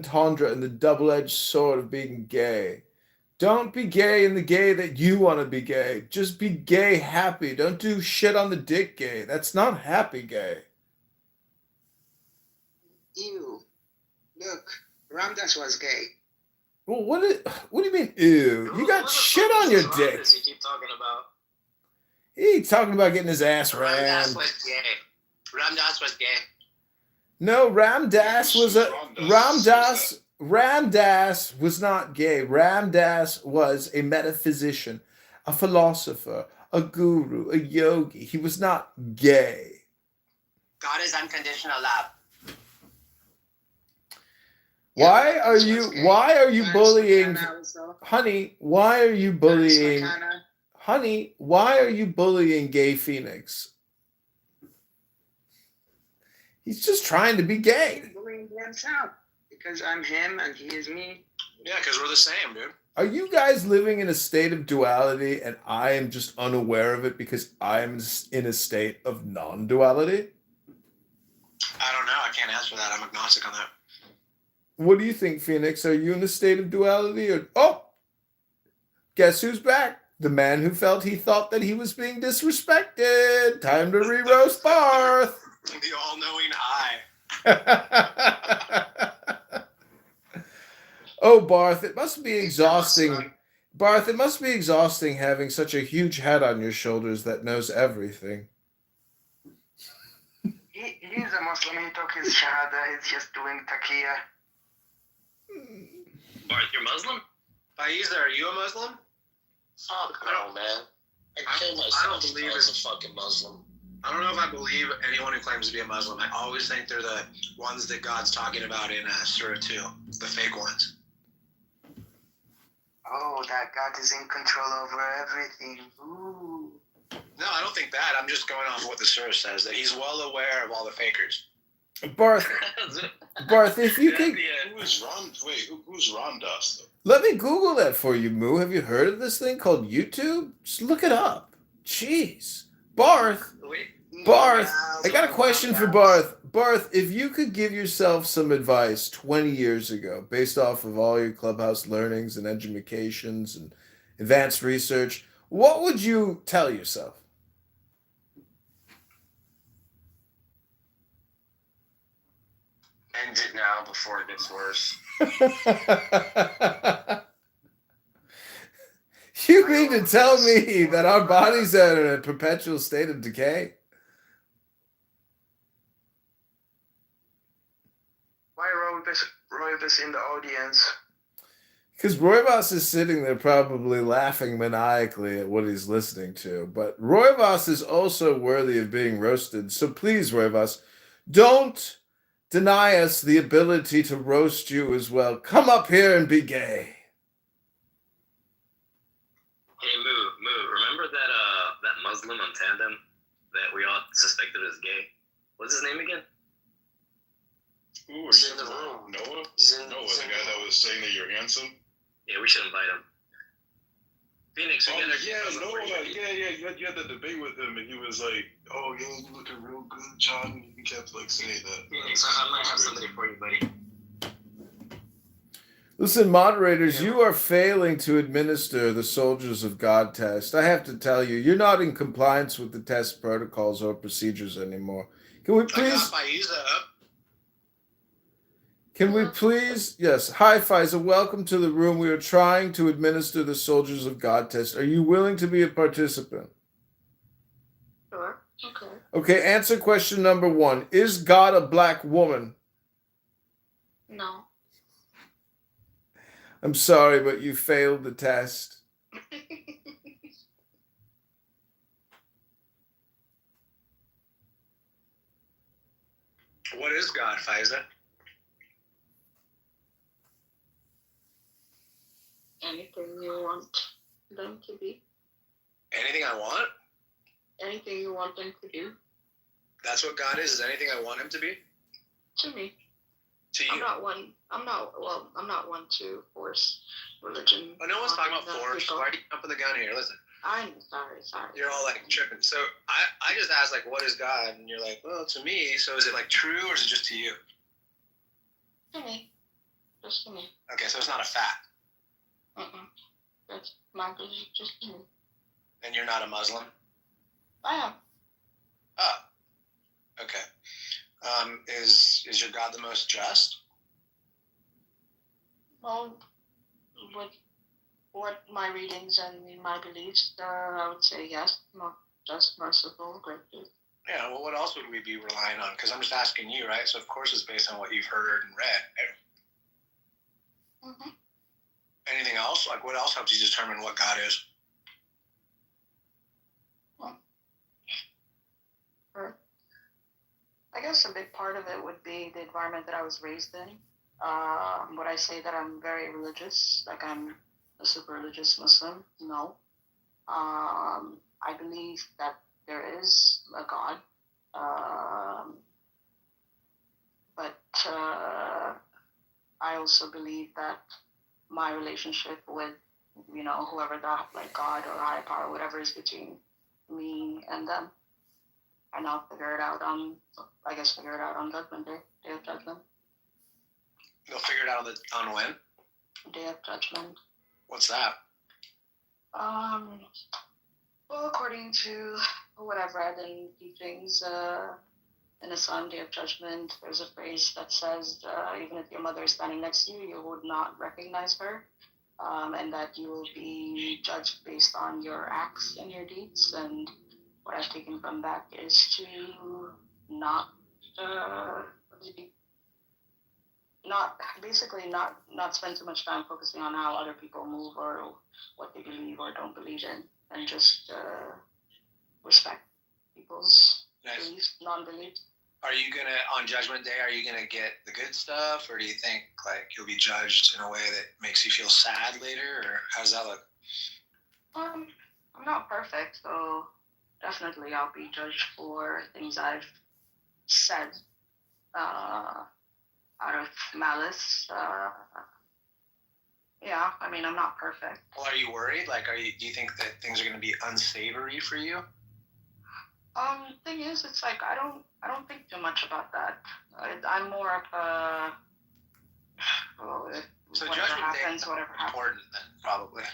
entendre and the double-edged sword of being gay. Don't be gay in the gay that you want to be gay. Just be gay happy. Don't do shit on the dick gay. That's not happy gay. Ew. Look, Ramdas was gay. Well, what do you mean, ew? You got shit on your dick. You keep talking about. He's talking about getting his ass Ramdas rammed. was gay. Ramdas was gay. No, Ramdas was a Ramdas was not gay. Ramdas was a metaphysician, a philosopher, a guru, a yogi. He was not gay. God is unconditional love. Why are you bullying Honey, why are you bullying Honey, why are you bullying Gay Phoenix? He's just trying to be gay. He's bullying himself because I'm him and he is me. Yeah, because we're the same, dude. Are you guys living in a state of duality and I am just unaware of it because I'm in a state of non-duality? I don't know. I can't answer that. I'm agnostic on that. What do you think, Phoenix? Are you in a state of duality? Oh, guess who's back? The man who felt he thought that he was being disrespected. Time to re-roast Barth. The all-knowing eye. Oh, Barth, it must be exhausting. Barth, it must be exhausting having such a huge head on your shoulders that knows everything. He's a Muslim. He took his shahada. He's just doing taqiyya. Barth, you're Muslim? Faiza, are you a Muslim? Fuck no, man. I kill myself if I was a fucking Muslim. I don't know if I believe anyone who claims to be a Muslim. I always think they're the ones that God's talking about in Surah 2, the fake ones. Oh, that God is in control over everything. Ooh. No, I don't think that. I'm just going off what the Surah says, that he's well aware of all the fakers. Barth, if you could... Who's Ramdas, though? Let me Google that for you, Moo. Have you heard of this thing called YouTube? Just look it up. Jeez. Barth, I got a question for Barth. Barth, if you could give yourself some advice 20 years ago, based off of all your Clubhouse learnings and educations and advanced research, what would you tell yourself? End it now before it gets worse. You mean to tell me that our bodies are in a perpetual state of decay? Why Roybus in the audience? Because Roybos is sitting there probably laughing maniacally at what he's listening to. But Roybos is also worthy of being roasted. So please, Roybos, don't deny us the ability to roast you as well. Come up here and be gay. Hey, Moo, remember that Muslim on Tandem that we all suspected was gay? What's his name again? Ooh, are you in the room? Noah? Noah, the guy that was saying that you're handsome? Yeah, we should invite him. Phoenix, Noah, you had the debate with him, and he was like, oh, yeah, you looking real good, John. He kept, like, saying that. Phoenix, I might have somebody for you, buddy. Listen, moderators, you are failing to administer the Soldiers of God test. I have to tell you, you're not in compliance with the test protocols or procedures anymore. Can we please... Yes. Hi, Faiza. Welcome to the room. We are trying to administer the Soldiers of God test. Are you willing to be a participant? Sure. Okay. Okay, answer question number 1. Is God a black woman? No. I'm sorry, but you failed the test. What is God, Faiza? Anything you want them to be. Anything I want? Anything you want them to do. That's what God is anything I want him to be? To me. To you? I'm not one to force religion. Oh, no one's talking about force. Why are you jumping the gun here? Listen. I'm sorry. You're all like tripping. So I just asked like, what is God? And you're like, well, to me. So is it like true or is it just to you? To me. just to me. Okay, so it's not a fact. That's my belief, just to me. And you're not a Muslim? I am. Oh, okay. Is your God the most just? Well, with what my readings and my beliefs, I would say yes, not just merciful, gracious. Yeah, well, what else would we be relying on? Because I'm just asking you, right? So, of course, it's based on what you've heard and read. Mm-hmm. Anything else? Like, what else helps you determine what God is? I guess a big part of it would be the environment that I was raised in. Would I say that I'm very religious? Like I'm a super religious Muslim? No. I believe that there is a God. But I also believe that my relationship with, whoever that, like God or higher power, whatever is between me and them, and I'll figure it out on Judgment Day, Day of Judgment. You'll figure it out on when? Day of Judgment. What's that? Well, according to what I've read in teachings, in Islam, Day of Judgment, there's a phrase that says, even if your mother is standing next to you, you would not recognize her, and that you will be judged based on your acts and your deeds. And what I've taken from that is to not spend too much time focusing on how other people move or what they believe or don't believe in, and just respect people's beliefs, non-beliefs. Are you gonna, on Judgment Day, are you gonna get the good stuff, or do you think like you'll be judged in a way that makes you feel sad later, or how does that look? I'm not perfect, so definitely I'll be judged for things I've said out of malice. Yeah, I mean, I'm not perfect. Well, are you worried? Like, do you think that things are gonna be unsavory for you? Thing is, it's like I don't think too much about that. I'm more of a So whatever Judgment happens, Day whatever is happens. important then, probably.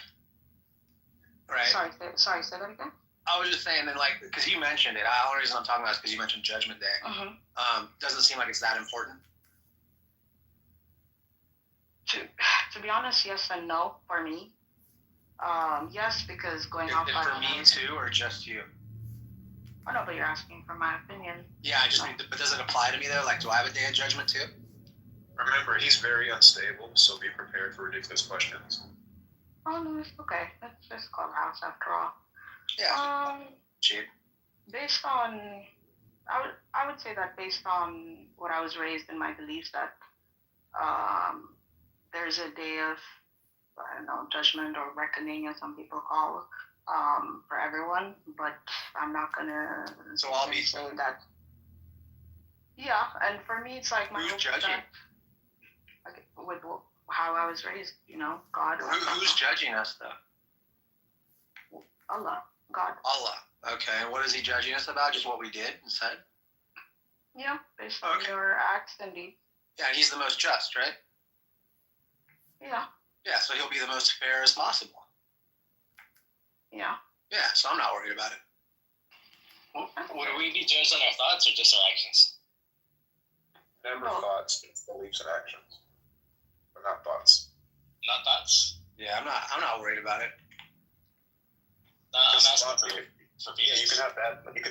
Right? Sorry, say that again? I was just saying that, like, because you mentioned it. The only reason I'm talking about it is because you mentioned Judgment Day. Mm-hmm. Doesn't seem like it's that important. To be honest, yes and no for me. Yes, because going off And for me too, or just you? Oh no, but you're asking for my opinion. Yeah, I just mean, but does it apply to me though? Like, do I have a day of judgment too? Remember, he's very unstable, so be prepared for ridiculous questions. Oh no, it's okay. It's just Clubhouse after all. Yeah. Cheap. Based on, I would say that based on what I was raised in my beliefs, that there's a day of, I don't know, judgment or reckoning, as some people call, for everyone. But I'm not gonna So I'll be say that. Yeah, and for me, it's like my who's judging? With how I was raised, God. Who's judging us though? Allah, God. Allah. Okay, and what is he judging us about? Just what we did and said? Yeah, based on your acts and deeds. Yeah, and he's the most just, right? Yeah. Yeah, so he'll be the most fair as possible. Yeah. Yeah, so I'm not worried about it. Would we be judged on our thoughts or just our actions? Never thoughts, beliefs, and actions, but not thoughts. Not thoughts? Yeah, I'm not worried about it. I'm asking for Yeah, you can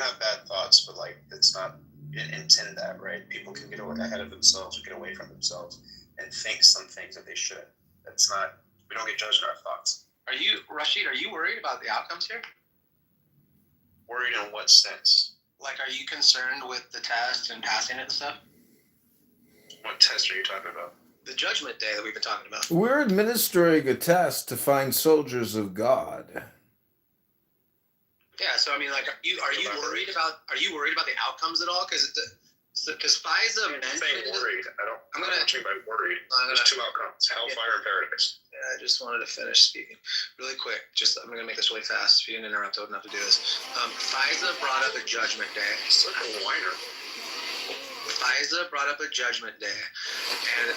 have bad thoughts, but like it's not intended that, right? People can get ahead of themselves or get away from themselves and think some things that they should. That's not. We don't get judged on our thoughts. Are you, Rashid? Are you worried about the outcomes here? Worried in what sense? Like, are you concerned with the test and passing it and stuff? What test are you talking about? The Judgment Day that we've been talking about. We're administering a test to find soldiers of God. Yeah, so I mean, like, are you worried about the outcomes at all? Because FISA mentioned. Worried. I'm gonna actually by worried. There's two outcomes: hellfire and paradise. Yeah, I just wanted to finish speaking really quick. I'm gonna make this really fast. If you didn't interrupt, I wouldn't have to do this. FISA brought up a Judgment Day. Such a whiner. FISA brought up a Judgment Day, and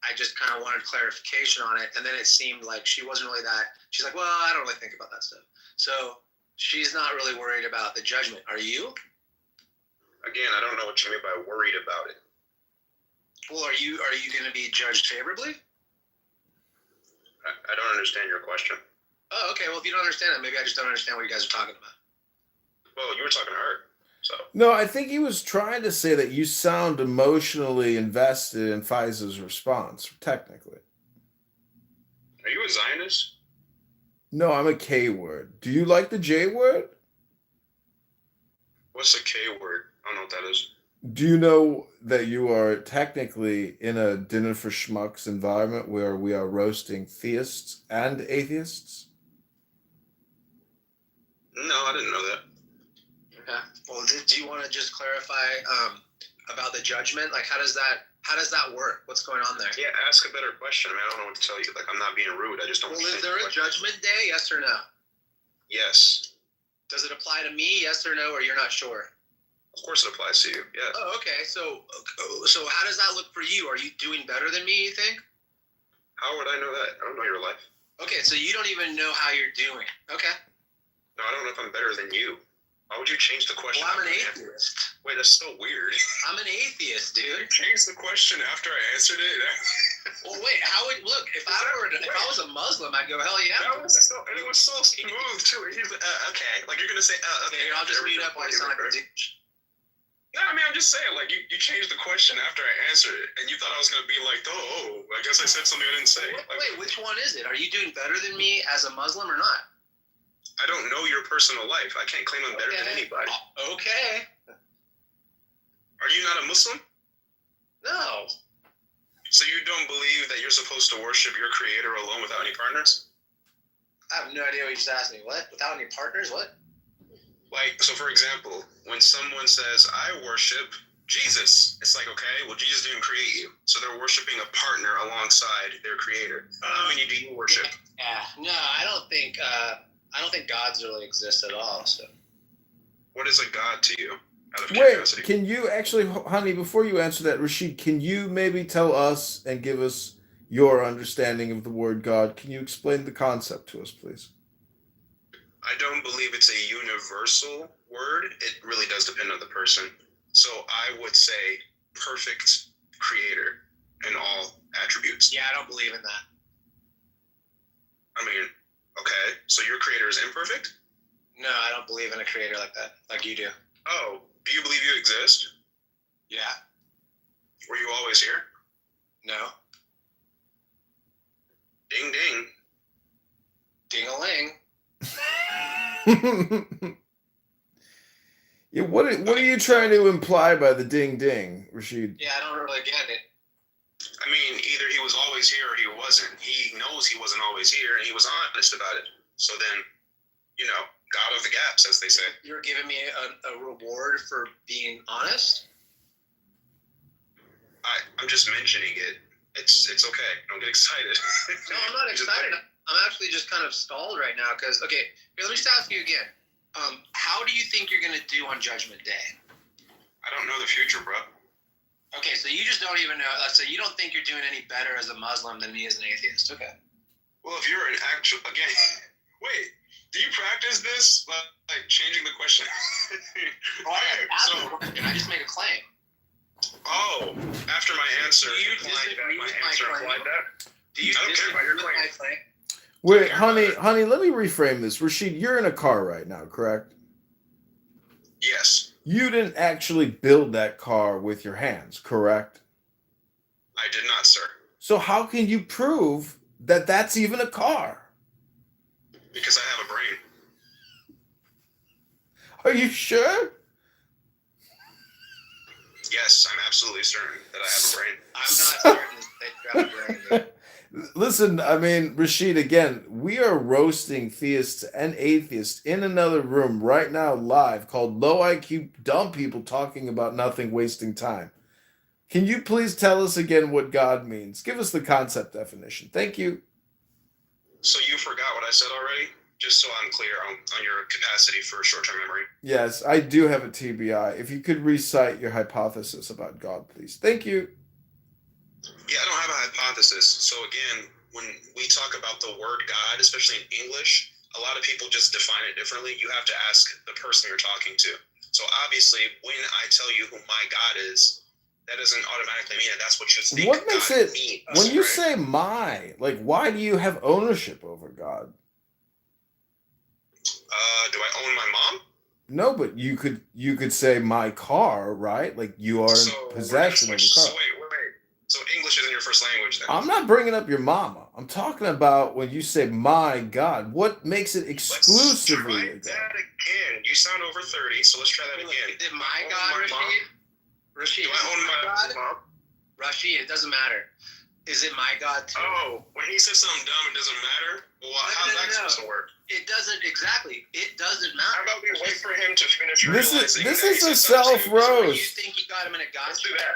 I I just kind of wanted clarification on it. And then it seemed like she wasn't really that. She's like, well, I don't really think about that stuff. So she's not really worried about the judgment. Are you? Again, I don't know what you mean by worried about it. Well, are you going to be judged favorably? I don't understand your question. Oh, okay. Well, if you don't understand it, maybe I just don't understand what you guys are talking about. Well, you were talking to her, so. No, I think he was trying to say that you sound emotionally invested in Faiza's response, technically. Are you a Zionist? No, I'm a K word. Do you like the J word? What's the K word? I don't know what that is. Do you know that you are technically in a dinner for schmucks environment where we are roasting theists and atheists? No, I didn't know that. Okay. Well, do you want to just clarify about the judgment? Like, how does that work? What's going on there? Yeah, ask a better question. I mean, I don't know what to tell you. Like, I'm not being rude. I just don't. Well, understand is there your a question. judgment day? Yes or no? Yes. Does it apply to me? Yes or no? Or you're not sure? Of course it applies to you. Yeah. Oh, okay. So how does that look for you? Are you doing better than me, you think? How would I know that? I don't know your life. Okay, so you don't even know how you're doing. Okay. No, I don't know if I'm better than you. Why would you change the question? Well, I'm an after I atheist. Wait, that's so weird. I'm an atheist, You dude. changed the question after I answered it. Well, wait. How would look if I was a Muslim? I'd go, hell yeah. That was so, and it was so smooth too. He's okay. Like you're gonna say, okay. Okay, I'll just mute up while you sound like a douche. No, I mean I'm just saying, like you changed the question after I answered it, and you thought I was gonna be like, oh, I guess I said something I didn't say. Like, Wait, which one is it? Are you doing better than me as a Muslim or not? I don't know your personal life. I can't claim I'm better than anybody. Okay. Are you not a Muslim? No. So you don't believe that you're supposed to worship your creator alone without any partners? I have no idea what you just asked me. What? Without any partners? What? Like, so for example, when someone says, I worship Jesus, it's like, okay, well, Jesus didn't create you. So they're worshiping a partner alongside their creator. How many do you worship? Yeah. No, I don't think gods really exist at all. So. What is a god to you? Out of Wait, curiosity. can you actually, honey, before you answer that, Rashid, can you maybe tell us and give us your understanding of the word God? Can you explain the concept to us, please? I don't believe it's a universal word. It really does depend on the person. So I would say perfect creator in all attributes. Yeah, I don't believe in that. I mean, okay, so your creator is imperfect? No, I don't believe in a creator like that, like you do. Oh, do you believe you exist? Yeah. Were you always here? No. Ding ding. Ding-a-ling. Yeah, what are you trying to imply by the ding ding, Rashid? Yeah, I don't really get it. I mean, either he was always here or he wasn't. He knows he wasn't always here, and he was honest about it. So then, God of the gaps, as they say. You're giving me a reward for being honest? I'm just mentioning it. It's okay. Don't get excited. No, I'm not excited. I'm actually just kind of stalled right now because, okay, here, let me just ask you again. How do you think you're going to do on Judgment Day? I don't know the future, bro. Okay, so you just don't even know. So you don't think you're doing any better as a Muslim than me as an atheist. Okay. Well, if you're an actual, again, wait, do you practice this? Like changing the question? Well, I just made a claim. Oh, after my answer, Do you implied disagree that my with my answer claim? implied that? Do you I don't care about your disagree with claim. my claim? Wait, honey, let me reframe this. Rashid, you're in a car right now, correct? Yes, You didn't actually build that car with your hands, correct? I did not, sir. So how can you prove that that's even a car? Because I have a brain. Are you sure? Yes, I'm absolutely certain that I have a brain. I'm not certain that you have a brain. Listen, I mean, Rashid, again, we are roasting theists and atheists in another room right now live called Low IQ Dumb People Talking About Nothing, Wasting Time. Can you please tell us again what God means? Give us the concept definition. Thank you. So you forgot what I said already? Just so I'm clear on your capacity for short-term memory. Yes, I do have a TBI. If you could recite your hypothesis about God, please. Thank you. Yeah, I don't have a hypothesis. So again, when we talk about the word God, especially in English, a lot of people just define it differently. You have to ask the person you're talking to. So obviously, when I tell you who my God is, that doesn't automatically mean that that's what you think What makes God it means, when you right? say my? Like, why do you have ownership over God? Do I own my mom? No, but you could say my car, right? Like you are in So we're gonna possession of a switch. car. So wait. So English isn't your first language then? I'm not bringing up your mama. I'm talking about when you say my God. What makes it Let's exclusively try a God? that again. You sound over 30, so let's try that again. Is it my I own God, my Rashid? mom. Rashid, Do is I it own my my God? mom? Rashid, it doesn't matter. Is it my God too? Oh, when he says something dumb, it doesn't matter? Well, how's that supposed to work? It doesn't, exactly. It doesn't How matter. about we wait for him to finish This is realizing this that he is a said something self stupid? So you roast. think you got him in a Let's gotcha? do that.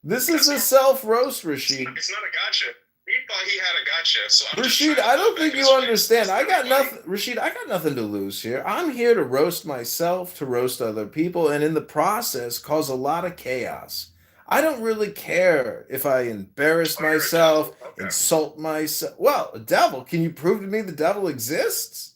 This is a self roast, Rashid. It's not a gotcha. He thought he had a gotcha, so I'm just Rashid, trying to I don't put back think in you his face. understand. It's I not got funny. nothing, Rashid. I got nothing to lose here. I'm here to roast myself, to roast other people, and in the process, cause a lot of chaos. I don't really care if I embarrass Oh, you're a myself, devil. Okay. insult myself. Well, a devil. Can you prove to me the devil exists?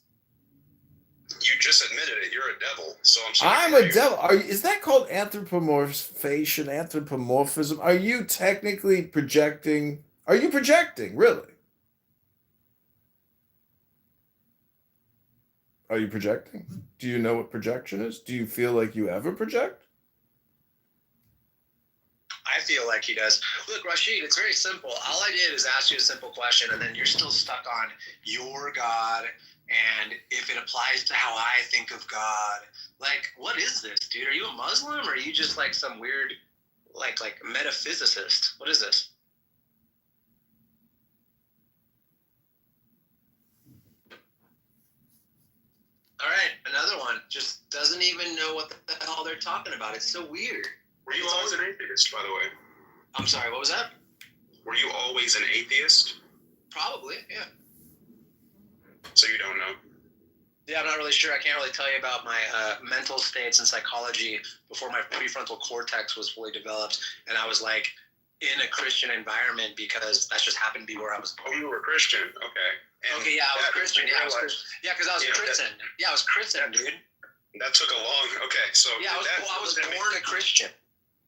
You just admitted it. You're a devil, so I'm sorry. I'm a devil. Is that called anthropomorphization, anthropomorphism? Are you technically projecting? Are you projecting, really? Are you projecting? Do you know what projection is? Do you feel like you ever project? I feel like he does. Look, Rashid, it's very simple. All I did is ask you a simple question, and then you're still stuck on your God and if it applies to how I think of God. Like, what is this, dude? Are you a Muslim or are you just like some weird, like metaphysicist? What is this? All right, another one. Just doesn't even know what the hell they're talking about. It's so weird. Were you always an atheist, by the way? I'm sorry, what was that? Were you always an atheist? Probably, yeah. So you don't know? Yeah, I'm not really sure. I can't really tell you about my mental states and psychology before my prefrontal cortex was fully developed, and I was like in a Christian environment because that just happened to be where I was born. Oh, you were Christian. Okay. And Okay, yeah, I was that- Christian. Yeah, I was Christian. Yeah, because I was christened. Yeah, I was christened, dude. That took a long. Okay, so Yeah, I was born a Christian.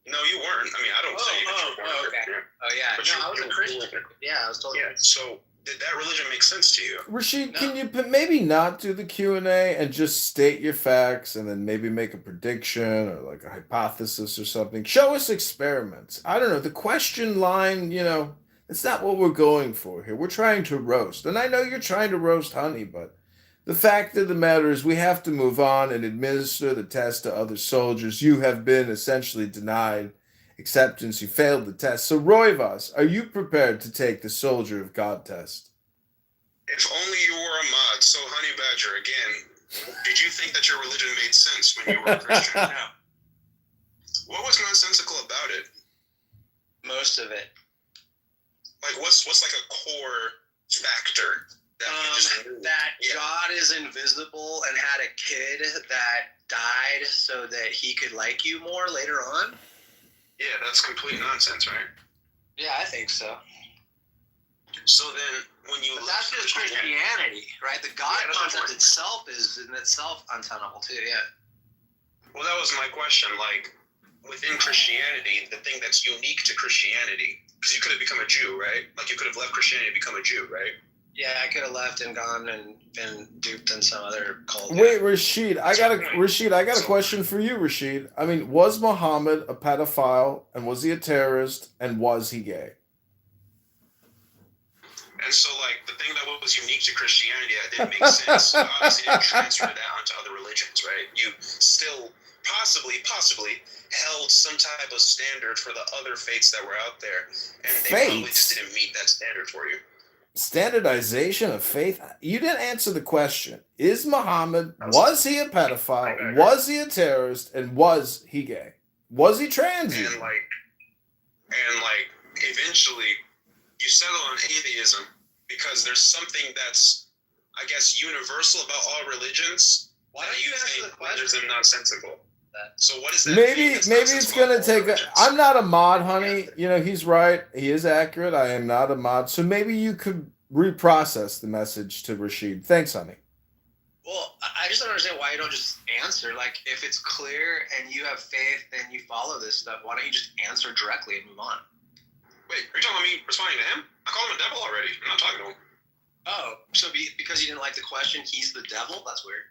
No, you weren't. I mean, I don't say that you were born a okay. Christian. Oh yeah, But no, I was a Christian. Yeah, I was totally. Yeah. So did that religion make sense to you? Rashid, No. can you maybe not do the Q&A and just state your facts and then maybe make a prediction or like a hypothesis or something? Show us experiments. I don't know. The question line, it's not what we're going for here. We're trying to roast. And I know you're trying to roast honey, but the fact of the matter is we have to move on and administer the test to other soldiers. You have been essentially denied acceptance. You failed the test. So, Roivas, are you prepared to take the Soldier of God test? If only you were a mod. So, Honey Badger, again, did you think that your religion made sense when you were a Christian? No, What was nonsensical about it? most of it. Like, what's like a core factor that you just knew? That Yeah. God is invisible and had a kid that died so that he could like you more later on. Yeah, that's complete nonsense, right? Yeah, I think so. So then, when you But that's just Christianity, right? The God Yeah, that's concept right. itself is in itself untenable too. Yeah. Well, that was my question. Like, within Christianity, the thing that's unique to Christianity, because you could have become a Jew, right? Like, you could have left Christianity to become a Jew, right? Yeah, I could have left and gone and been duped in some other cult. Wait, Rashid, I got a So- question for you, Rashid. I mean, was Muhammad a pedophile and was he a terrorist and was he gay? And so, like, the thing that was unique to Christianity that didn't make sense, so obviously didn't transfer that onto other religions, right? You still possibly held some type of standard for the other faiths that were out there, and they probably Faiths? just didn't meet that standard for you. Standardization of faith? You didn't answer the question. Was he a pedophile? Was he a terrorist? And was he gay? Was he trans? And like, eventually, you settle on atheism because there's something that's, I guess, universal about all religions. Why that don't you answer think the question? renders them nonsensical. that. So what is that? Maybe thing that's not it's since gonna what take. origins? I'm not a mod, honey. You know, he's right. He is accurate. I am not a mod. So maybe you could reprocess the message to Rashid. Thanks, honey. Well, I just don't understand why you don't just answer. Like, if it's clear and you have faith and you follow this stuff, why don't you just answer directly and move on? Wait, are you talking about me responding to him? I called him a devil already. I'm not talking to him. Oh, so because you didn't like the question, he's the devil? That's weird.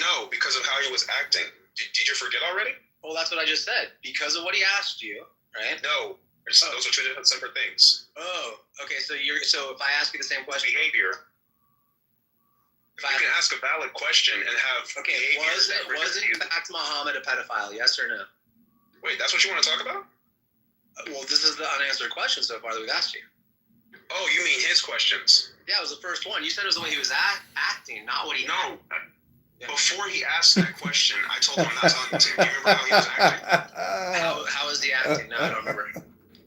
No, because of how he was acting. Did you forget already? Well, that's what I just said. Because of what he asked you, right? No, those are two different separate things. Oh, okay. So if I ask you the same question, Behavior. You can ask a valid question and have okay, behavior was that in fact Muhammad a pedophile? Yes or no? Wait, that's what you want to talk about? Well, this is the unanswered question so far that we've asked you. Oh, you mean his questions? Yeah, it was the first one. You said it was the way he was acting, not what he. No. Yeah. Before he asked that question, I told him I'm not talking to him. Do you remember how he was acting? How is he acting? No, I don't remember.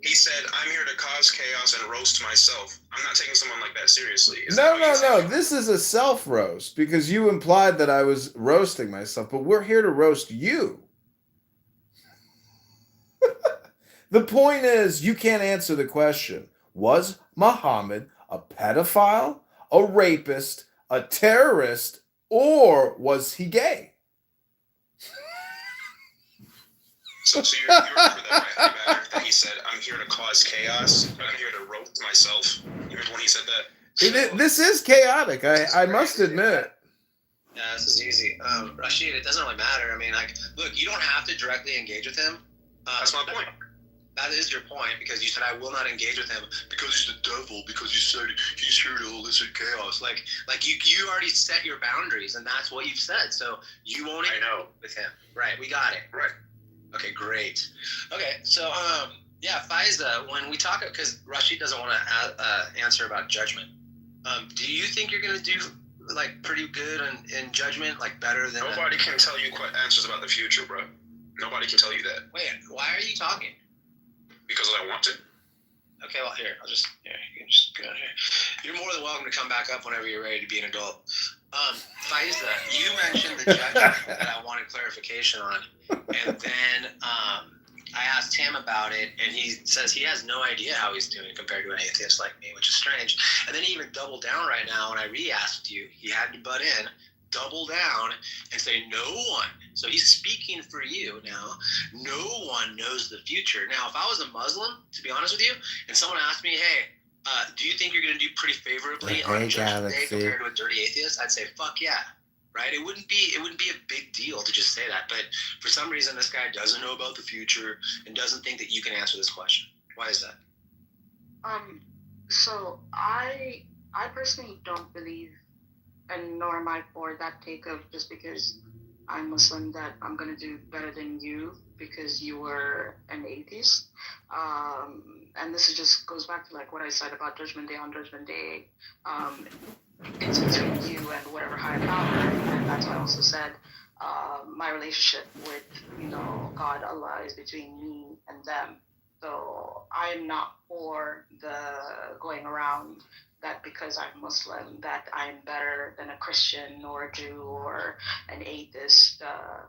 He said, "I'm here to cause chaos and roast myself." I'm not taking someone like that seriously. No. This is a self roast because you implied that I was roasting myself, but we're here to roast you. The point is, you can't answer the question. Was Muhammad a pedophile, a rapist, a terrorist, or was he gay? So you remember that, right? That he said, "I'm here to cause chaos. I'm here to roast myself." You remember when he said that? This is chaotic. I must admit. Yeah, this is easy. Rashid, it doesn't really matter. I mean, like, look, you don't have to directly engage with him. That's my point. That is your point, because you said I will not engage with him because he's the devil, because you said he's here to elicit chaos. Like you already set your boundaries, and that's what you've said. So you won't engage with him. Right, we got it. Right. Okay, great. Okay, so yeah, Faiza, when we talk, because Rashid doesn't want to answer about judgment. Do you think you're gonna do like pretty good in judgment, like better than? Nobody can tell you answers about the future, bro. Nobody can tell you that. Wait, why are you talking? Because I want to. Okay, well, here, you can just go here. You're more than welcome to come back up whenever you're ready to be an adult. Faiza, you mentioned the judgment that I wanted clarification on, and then I asked him about it, and he says he has no idea how he's doing compared to an atheist like me, which is strange. And then he even doubled down right now when I re-asked you. He had to butt in, double down, and say no one. So he's speaking for you now. No one knows the future. Now, if I was a Muslim, to be honest with you, and someone asked me, hey, do you think you're going to do pretty favorably on Judgment Day compared to a dirty atheist? I'd say, fuck yeah. Right? It wouldn't be a big deal to just say that. But for some reason, this guy doesn't know about the future and doesn't think that you can answer this question. Why is that? So I personally don't believe, and nor am I for that take of just because I'm Muslim that I'm going to do better than you because you were an atheist. And this just goes back to like what I said about Judgment Day. On Judgment Day, it's between you and whatever higher power. And that's why I also said my relationship with, God, Allah is between me and them. So I'm not for the going around that because I'm Muslim that I'm better than a Christian or a Jew or an atheist.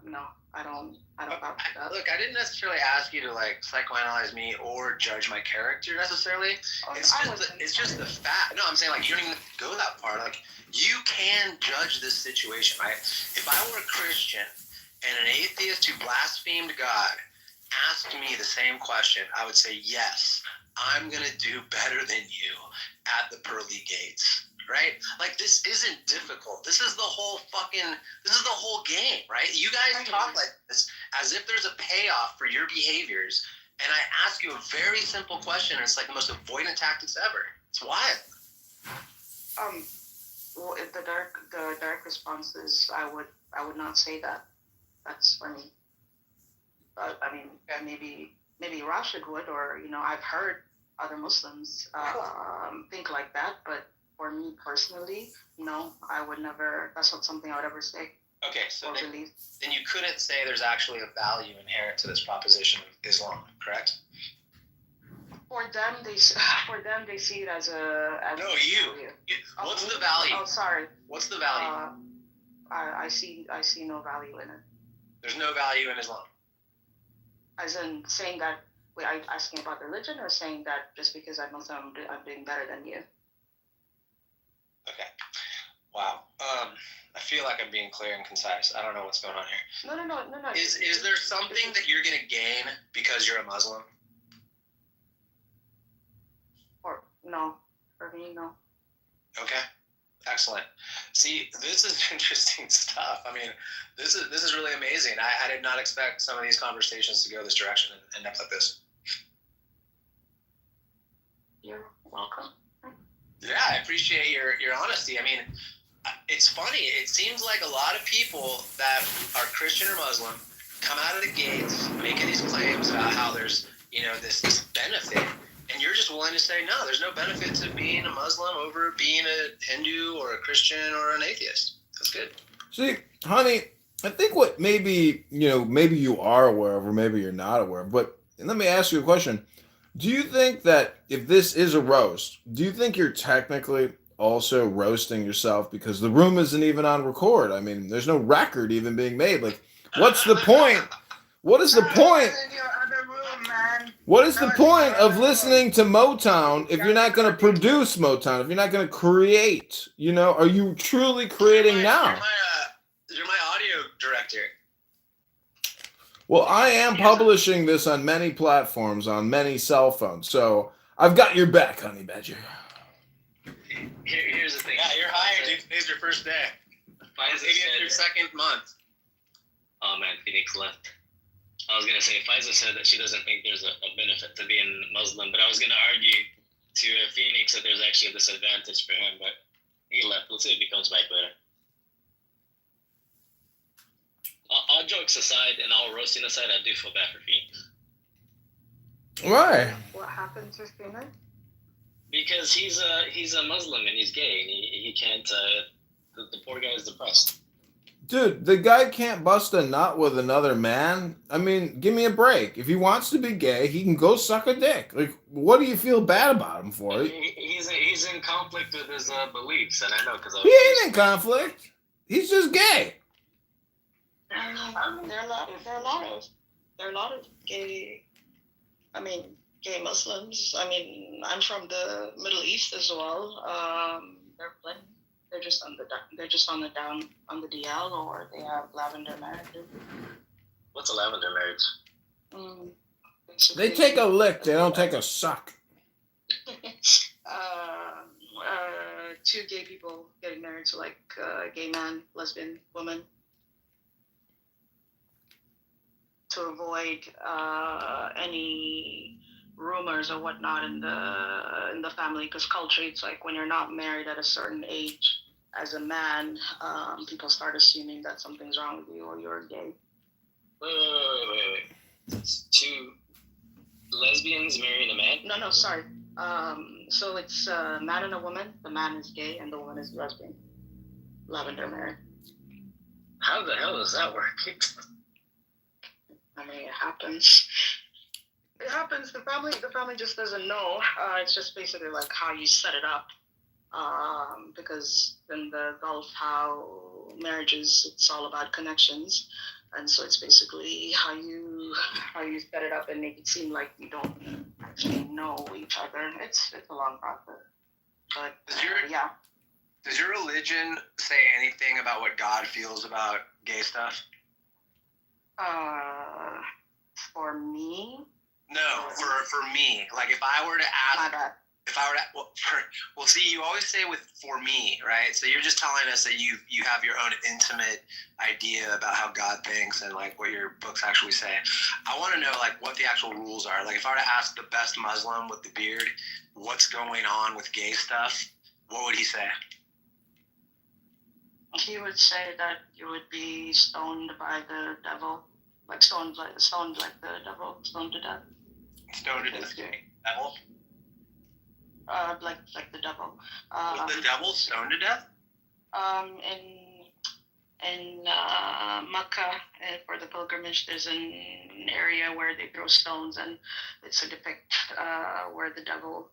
No, I don't that. Look, I didn't necessarily ask you to like psychoanalyze me or judge my character necessarily. It's just the fact. No, I'm saying like you don't even go that far. Like you can judge this situation, right? If I were a Christian and an atheist who blasphemed God asked me the same question, I would say, yes, I'm going to do better than you at the pearly gates, right? Like, this isn't difficult. This is the whole game, right? You guys talk like this as if there's a payoff for your behaviors, and I ask you a very simple question, and it's like the most avoidant tactics ever. It's wild. Well, if the dark response is, I would not say that. That's funny. I mean, maybe Rashid would, or I've heard other Muslims think like that, but for me personally, no, I would never. That's not something I would ever say. Okay, so or believe. Then you couldn't say there's actually a value inherent to this proposition of Islam, correct? For them, they see it as a. No, you. What's the value? Oh, sorry. What's the value? I see no value in it. There's no value in Islam. As in saying that, wait, are you asking about religion or saying that just because I'm Muslim, I'm doing better than you? Okay. Wow. I feel like I'm being clear and concise. I don't know what's going on here. No. Is there something that you're going to gain because you're a Muslim? Or no, for me, no. Okay. Excellent. See, this is interesting stuff. I mean, this is really amazing. I did not expect some of these conversations to go this direction and end up like this. You're welcome. Yeah, I appreciate your honesty. I mean, it's funny. It seems like a lot of people that are Christian or Muslim come out of the gates making these claims about how there's, this benefit. And you're just willing to say, no, there's no benefit to being a Muslim over being a Hindu or a Christian or an atheist. That's good. See, honey, I think what maybe you are aware of or maybe you're not aware of, but let me ask you a question. Do you think that if this is a roast, do you think you're technically also roasting yourself because the room isn't even on record? I mean, there's no record even being made. Like, what's the point? What is the point? What is the point of listening to Motown if you're not going to produce Motown, if you're not going to create? Are you truly creating now? You're my audio director. Well, I am publishing this on many platforms, on many cell phones, so I've got your back, honey badger. Here's the thing. Yeah, you're hired, dude. Today's your first day. Maybe it's your second month. Oh man, Phoenix left. I was gonna say Faiza said that she doesn't think there's a benefit to being Muslim, but I was gonna argue to Phoenix that there's actually a disadvantage for him, but he left. Let's see if he comes back later. All jokes aside and all roasting aside, I do feel bad for Phoenix. Why? What happened to Phoenix? Because he's a Muslim and he's gay and he can't. The poor guy is depressed. Dude, the guy can't bust a nut with another man. I mean, give me a break. If he wants to be gay, he can go suck a dick. Like, what do you feel bad about him for? He's in conflict with his beliefs, and I know because he ain't in conflict. He's just gay. There are a lot of gay. Gay Muslims. I'm from the Middle East as well. They're plenty. They're just on the DL, or they have lavender marriages. What's a lavender marriage? They take a lick. They don't take a suck. Two gay people getting married to like a gay man, lesbian woman, to avoid any rumors or whatnot in the family, because culture, it's like when you're not married at a certain age as a man, people start assuming that something's wrong with you or you're gay. Wait. It's two lesbians marrying a man? No, sorry. So it's a man and a woman. The man is gay and the woman is lesbian. Lavender marriage. How the hell does that work? It happens. It happens. The family just doesn't know. It's just basically like how you set it up. Because in the Gulf, how marriages, it's all about connections, and so it's basically how you set it up and make it seem like you don't actually know each other. It's a long process. But yeah. Does your religion say anything about what God feels about gay stuff? For me. No, for me. Like if I were to ask. My bad. If I were to, see, you always say for me, right? So you're just telling us that you have your own intimate idea about how God thinks and like what your books actually say. I want to know like what the actual rules are. Like if I were to ask the best Muslim with the beard, what's going on with gay stuff, what would he say? He would say that you would be stoned by the devil, like stoned like the devil, stoned to death. Stoned to death, devil. Like the devil. Was the devil stoned to death? In Mecca, for the pilgrimage, there's an area where they throw stones, and it's to depict where the devil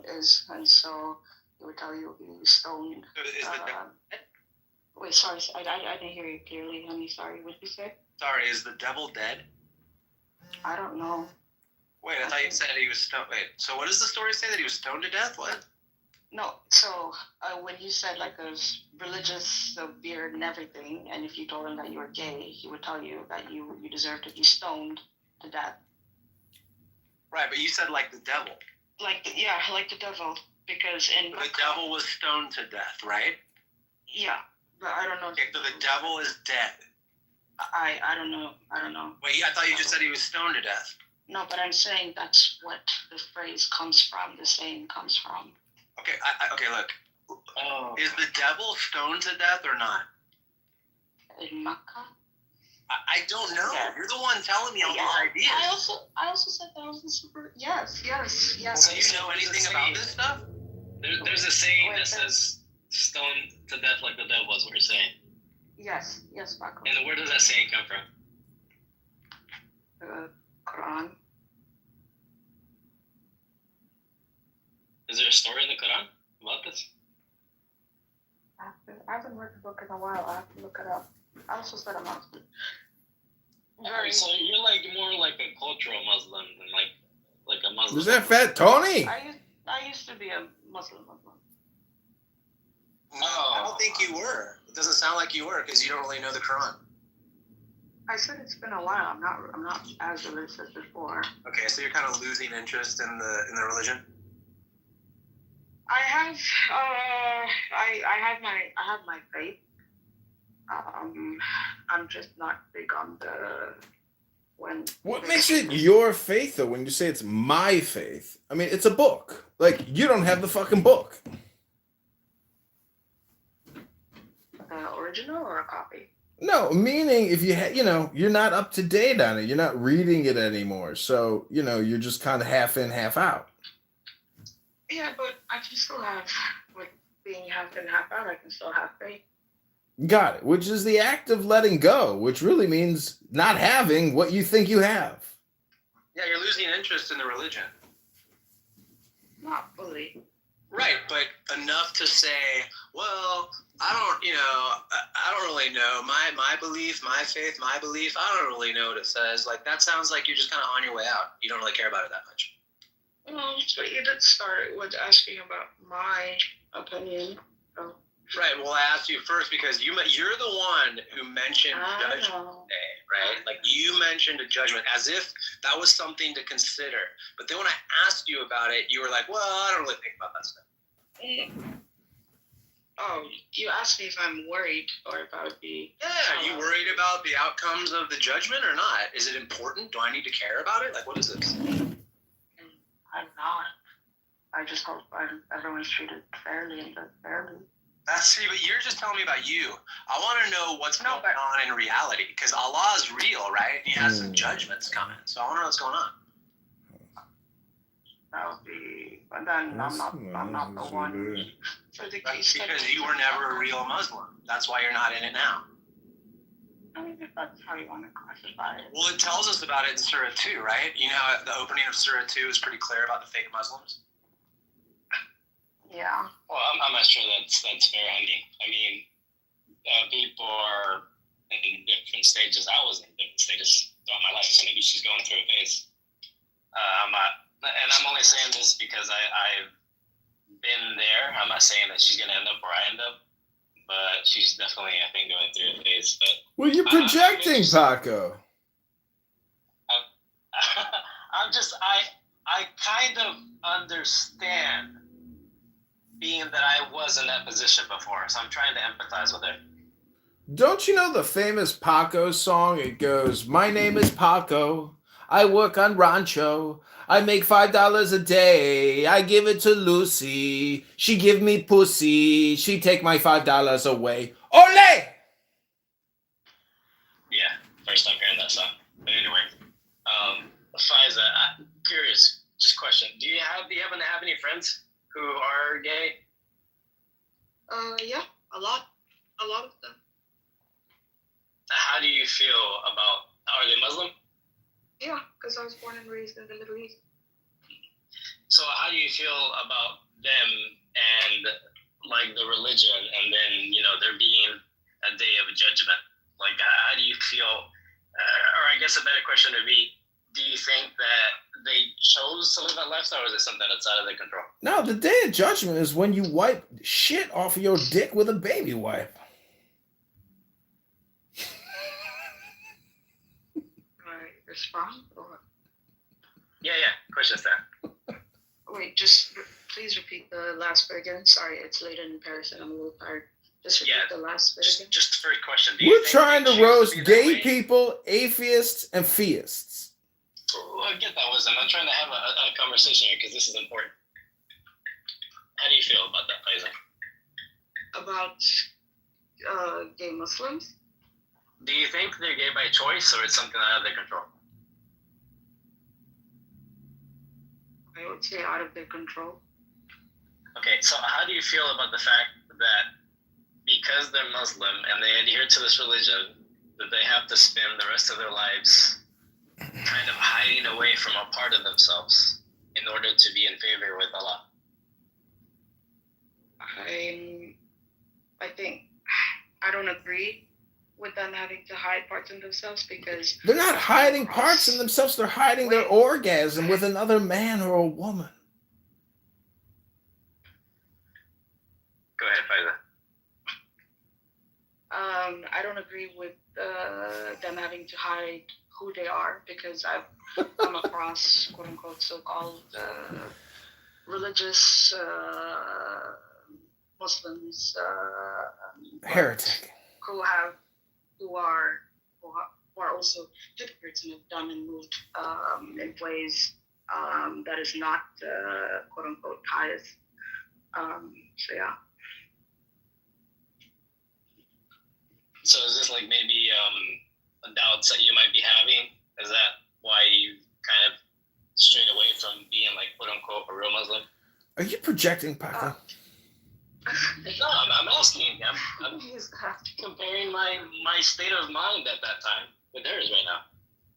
is, and so it would tell you you'll be stoned. So is the Wait, sorry, I didn't hear you clearly, honey. Sorry, what did you say? Sorry, is the devil dead? I don't know. Wait, I thought you said he was stoned. Wait, so what does the story say, that he was stoned to death? What? No, so when you said like a religious beard and everything, and if you told him that you were gay, he would tell you that you deserve to be stoned to death. Right, but you said like the devil. Like the devil, because in The devil was stoned to death, right? Yeah, but I don't know. Okay, so the devil is dead. I don't know. Wait, I thought you just said he was stoned to death. No, but I'm saying that's what the phrase comes from. The saying comes from. Okay, okay, look. Is the devil stoned to death or not? In Makkah? I don't know. Yeah. You're the one telling me all these ideas. I also said that was a super. Yes. So you know anything about this stuff? There's a saying that says stoned to death like the devil is what you're saying. Yes, Paco. And where does that saying come from? Quran. Is there a story in the Quran about this? I haven't read the book in a while. I have to look it up. I also said I'm Muslim. So you're like more like a cultural Muslim than like a Muslim. Was that Fat Tony? I used to be a Muslim. No, I don't think you were. It doesn't sound like you were because you don't really know the Quran. I said it's been a while. I'm not as religious as before. Okay, so you're kind of losing interest in the religion. I have my faith. I'm just not big on the when. What makes it your faith, though, when you say it's my faith? I mean, it's a book. Like, you don't have the fucking book. The original or a copy? No, meaning if you you're not up to date on it. You're not reading it anymore. So, you're just kind of half in, half out. Yeah, but I can still have, like, being half in, half out, I can still have faith. Got it. Which is the act of letting go, which really means not having what you think you have. Yeah, you're losing interest in the religion. Not fully. Right, but enough to say, well, I don't really know. My belief, my faith, my belief, I don't really know what it says. Like, that sounds like you're just kind of on your way out. You don't really care about it that much. Well, but you did start with asking about my opinion. So. Right, well, I asked you first because you're the one who mentioned Judgment Day, right? Like, you mentioned a judgment as if that was something to consider. But then when I asked you about it, you were like, well, I don't really think about that stuff. Oh, you asked me if I'm worried or if I would be... Yeah, are you worried about the outcomes of the judgment or not? Is it important? Do I need to care about it? Like, what is this? I'm not. I just hope everyone's treated fairly and judged fairly. See, but you're just telling me about you. I want to know what's going on in reality, because Allah is real, right? He has some judgments coming, so I want to know what's going on. That would be, but then I'm not the one for the case. Because you were never a real Muslim. That's why you're not in it now. I mean, if that's how you want to classify it. Well, it tells us about it in Surah 2, right? You know, the opening of Surah 2 is pretty clear about the fake Muslims. Yeah. Well, I'm not sure that's fair, honey. I mean, people are in different stages. I was in different stages throughout my life, so maybe she's going through a phase. I'm only saying this because I've been there. I'm not saying that she's going to end up where I end up, but she's definitely, I think, going through a phase. But well, you're projecting, Paco. I kind of understand being that I was in that position before, so I'm trying to empathize with her. Don't you know the famous Paco song? It goes, my name is Paco. I work on Rancho. I make $5 a day. I give it to Lucy. She give me pussy. She take my $5 away. Ole! Yeah, first time hearing that song. But anyway, Faiza, I'm curious, just question. Do you happen to have any friends who are gay? Yeah, a lot of them. How do you feel about, are they Muslim? Yeah, because I was born and raised in the Middle East. So how do you feel about them and like the religion, and then, there being a day of judgment? Like, how do you feel guess a better question would be, do you think that they chose to live that lifestyle, or is it something outside of their control? No, the day of judgment is when you wipe shit off of your dick with a baby wipe. Right, respond or Yeah. Question's there. wait, just please repeat the last bit again. Sorry, it's late in Paris and I'm a little tired. Just repeat the last bit again. Just the first question. We're trying to roast gay people, atheists, and theists. Well, I get that, Wisdom. I'm trying to have a conversation here because this is important. How do you feel about that, Faisal? About gay Muslims? Do you think they're gay by choice, or it's something out of their control? I would say out of their control. Okay, so how do you feel about the fact that because they're Muslim and they adhere to this religion, that they have to spend the rest of their lives kind of hiding away from a part of themselves in order to be in favor with Allah? I think I don't agree with them having to hide parts of themselves because they're not hiding parts of themselves, they're hiding their orgasm with another man or a woman. Go ahead, Faisal. I don't agree with them having to hide who they are because I've come across quote unquote so-called religious Muslims heretic who are also hypocrites and have done and moved in ways that is not quote unquote pious. So yeah. So is this like maybe doubts that you might be having? Is that why you kind of strayed away from being like quote unquote a real Muslim? Are you projecting, Paco? No, I'm asking. I'm comparing my state of mind at that time with theirs right now.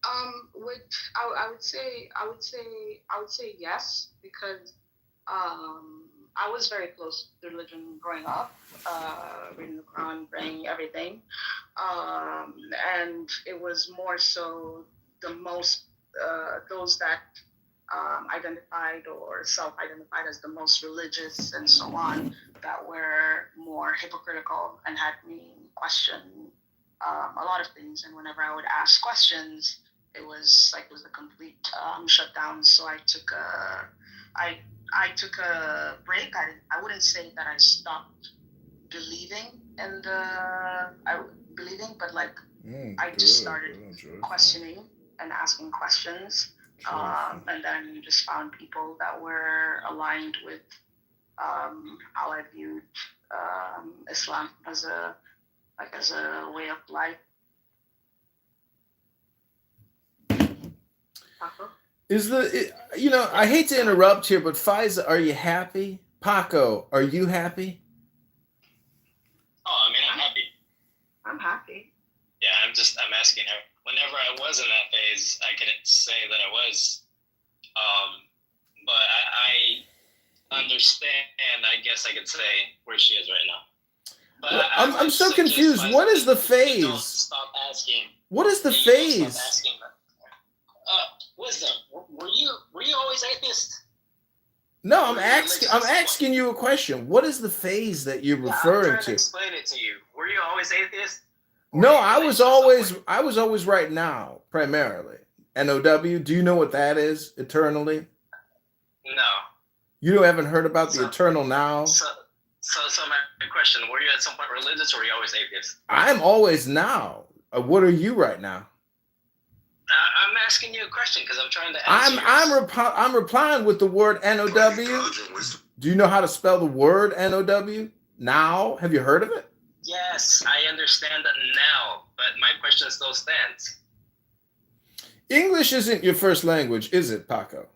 I would say yes because I was very close to religion growing up, reading the Quran, praying, everything, and it was more so those that identified or self-identified as the most religious and so on that were more hypocritical and had me question a lot of things. And whenever I would ask questions, it was a complete shutdown. So I took a break. I wouldn't say that I stopped believing in but I just started questioning and asking questions. And then just found people that were aligned with how I viewed Islam as a way of life. I hate to interrupt here, but Faiza, are you happy? Paco, are you happy? Oh, I mean, I'm happy. I'm happy. Yeah, I'm asking her. Whenever I was in that phase, I couldn't say that I was. But I understand, I guess I could say where she is right now. But well, I'm so confused. What is the phase? Don't stop asking. What is the phase? Stop asking. Wisdom, were you always atheist? No, I'm asking you a question. What is the phase that you're referring I'm trying to? To explain it to you. Were you always atheist? No, I was always right now, primarily. NOW, do you know what that is, eternally? No. You haven't heard about the eternal now? So my question, were you at some point religious or were you always atheist? I'm always now. What are you right now? I'm asking you a question because I'm trying to answer. I'm replying with the word NOW. Do you know how to spell the word NOW? Now? Have you heard of it? Yes, I understand that now, but my question still stands. English isn't your first language, is it, Paco?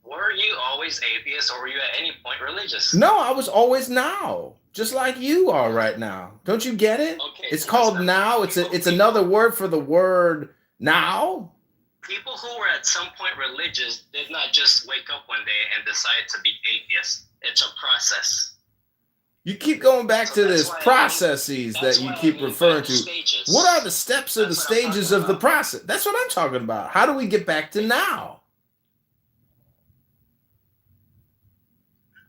Were you always atheist or were you at any point religious? No, I was always now, just like you are right now. Don't you get it? Okay, it's called now. It's another word for the word now. People who were at some point religious did not just wake up one day and decide to be atheists. It's a process. You keep going back So to that's this why I mean- processes That's that you why I keep mean by referring the to. stages. What are the steps or the That's what I'm stages talking of the about. process? That's what I'm talking about. How do we get back to now?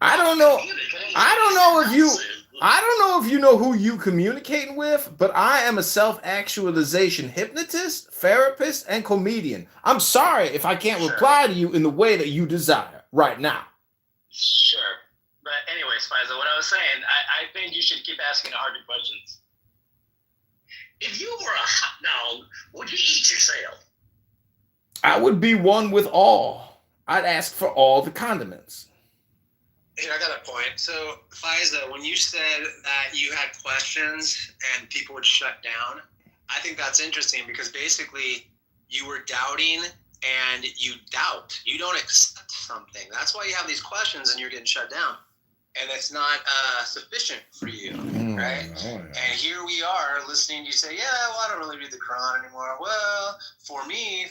I don't know. I don't know if you know who you communicating with, but I am a self-actualization hypnotist, therapist, and comedian. I'm sorry if I can't Sure. reply to you in the way that you desire right now. Sure. But anyways, Faisal, what I was saying, I think you should keep asking the harder questions. If you were a hot dog, would you eat yourself? I would be one with all. I'd ask for all the condiments. Here, I got a point. So, Faiza, when you said that you had questions and people would shut down, I think that's interesting because basically you were doubting and you doubt. You don't accept something. That's why you have these questions and you're getting shut down. And it's not sufficient for you, right? Oh, yeah. And here we are listening to you say, yeah, well, I don't really read the Quran anymore. Well, for me,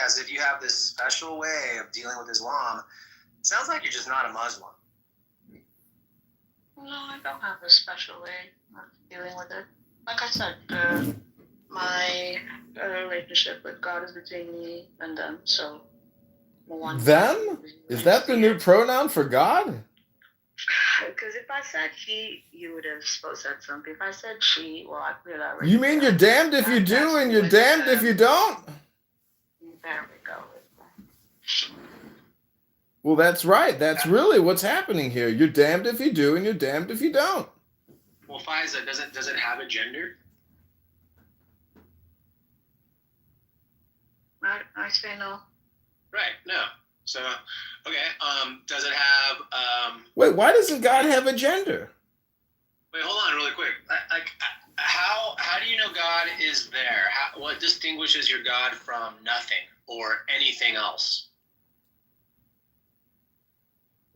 as if you have this special way of dealing with Islam. Sounds like you're just not a Muslim. No, I don't have a special way of dealing with it. Like I said, my relationship with God is between me and them. So, Them? Is that the new pronoun for God? Because if I said he, you would have said something. If I said she, well, I cleared that. You mean you're damned if you do and you're damned if you don't? There we go. Well, that's right. That's really what's happening here. You're damned if you do and you're damned if you don't. Well, Faiza, does it have a gender? I say no. Right. No. So, okay. Does it have? Wait, why doesn't God have a gender? Wait, hold on, really quick. How do you know God is there? What distinguishes your God from nothing or anything else?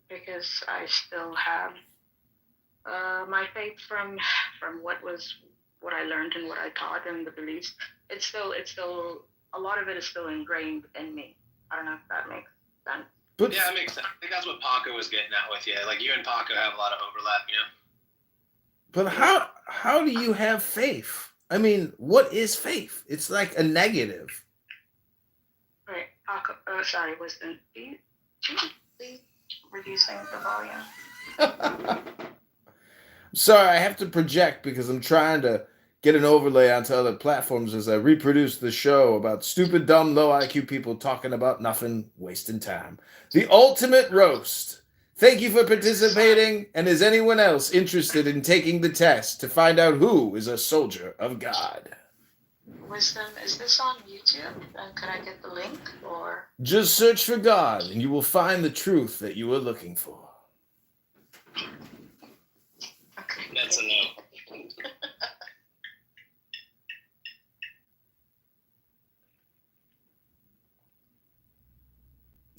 Because I still have my faith from what I learned and what I taught and the beliefs. It's still a lot of it is still ingrained in me. I don't know if that makes sense. But yeah, it makes sense. I think that's what Paco was getting at with you. Like you and Paco have a lot of overlap, you know. But how do you have faith? I mean, what is faith? It's like a negative. Right, Paco. Sorry, Wisdom. Do you please reducing the volume? Sorry, I have to project because I'm trying to get an overlay onto other platforms as I reproduce the show about stupid, dumb, low IQ people talking about nothing, wasting time. The ultimate roast. Thank you for participating. And is anyone else interested in taking the test to find out who is a soldier of God? Wisdom, is this on YouTube? Could I get the link or? Just search for God and you will find the truth that you are looking for. Okay. That's a no.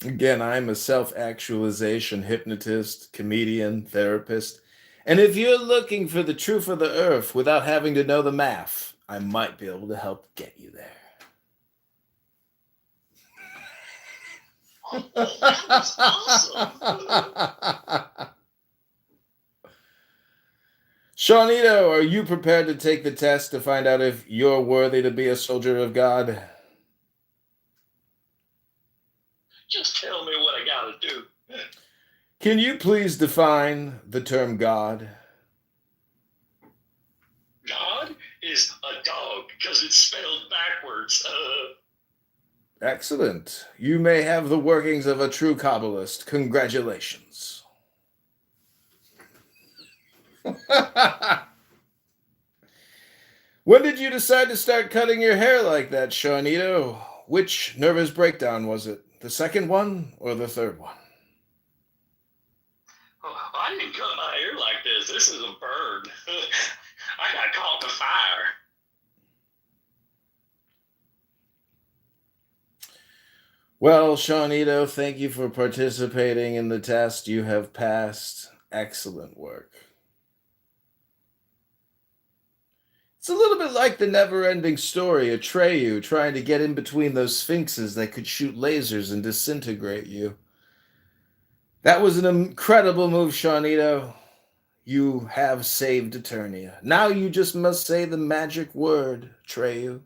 Again, I'm a self-actualization hypnotist, comedian, therapist. And if you're looking for the truth of the earth without having to know the math, I might be able to help get you there. Oh, that was awesome. Shawnito, are you prepared to take the test to find out if you're worthy to be a soldier of God? Just tell me what I gotta do. Can you please define the term God? God is a dog because it's spelled backwards. Excellent. You may have the workings of a true Kabbalist. Congratulations. When did you decide to start cutting your hair like that, Shawnito? Which nervous breakdown was it? The second one or the third one? Oh, I didn't cut my hair like this. This is a bird. I got caught in the fire. Well, Shawnito, thank you for participating in the test. You have passed. Excellent work. It's a little bit like the never-ending story, Atreyu trying to get in between those sphinxes that could shoot lasers and disintegrate you. That was an incredible move, Shawnito. you have saved Eternia. Now you just must say the magic word, Treyu.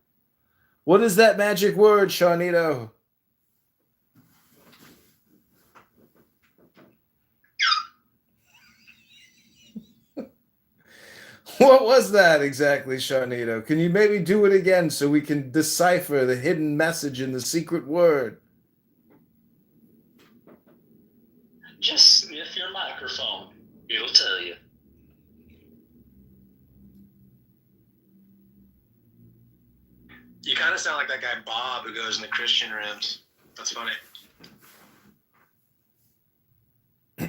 What is that magic word, Shawnito? What was that exactly, Shawnito? Can you maybe do it again so we can decipher the hidden message in the secret word? Just sniff your microphone. It'll tell you. You kind of sound like that guy Bob who goes in the Christian rooms. That's funny. We've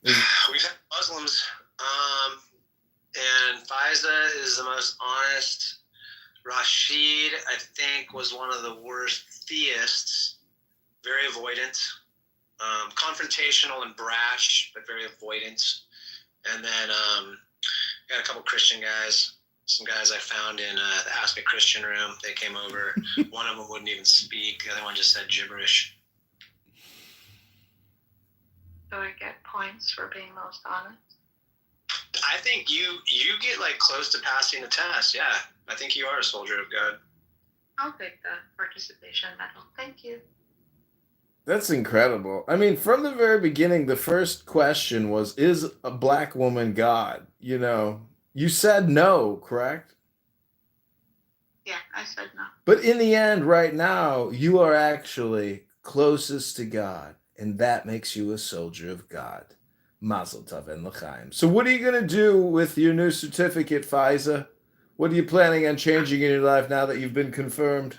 had Muslims, and Faiza is the most honest. Rashid, I think, was one of the worst theists. Very avoidant, confrontational and brash, but very avoidant. And then got a couple Christian guys. Some guys I found in the Ask a Christian room. They came over. One of them wouldn't even speak. The other one just said gibberish. Do I get points for being most honest? I think you get like close to passing the test. Yeah, I think you are a soldier of God. I'll take the participation medal. Thank you. That's incredible. I mean, from the very beginning, the first question was, is a black woman God? You know, you said no, correct? Yeah, I said no. But in the end, right now, you are actually closest to God, and that makes you a soldier of God. Mazel tov and l'chaim. So what are you going to do with your new certificate, Faiza? What are you planning on changing in your life now that you've been confirmed?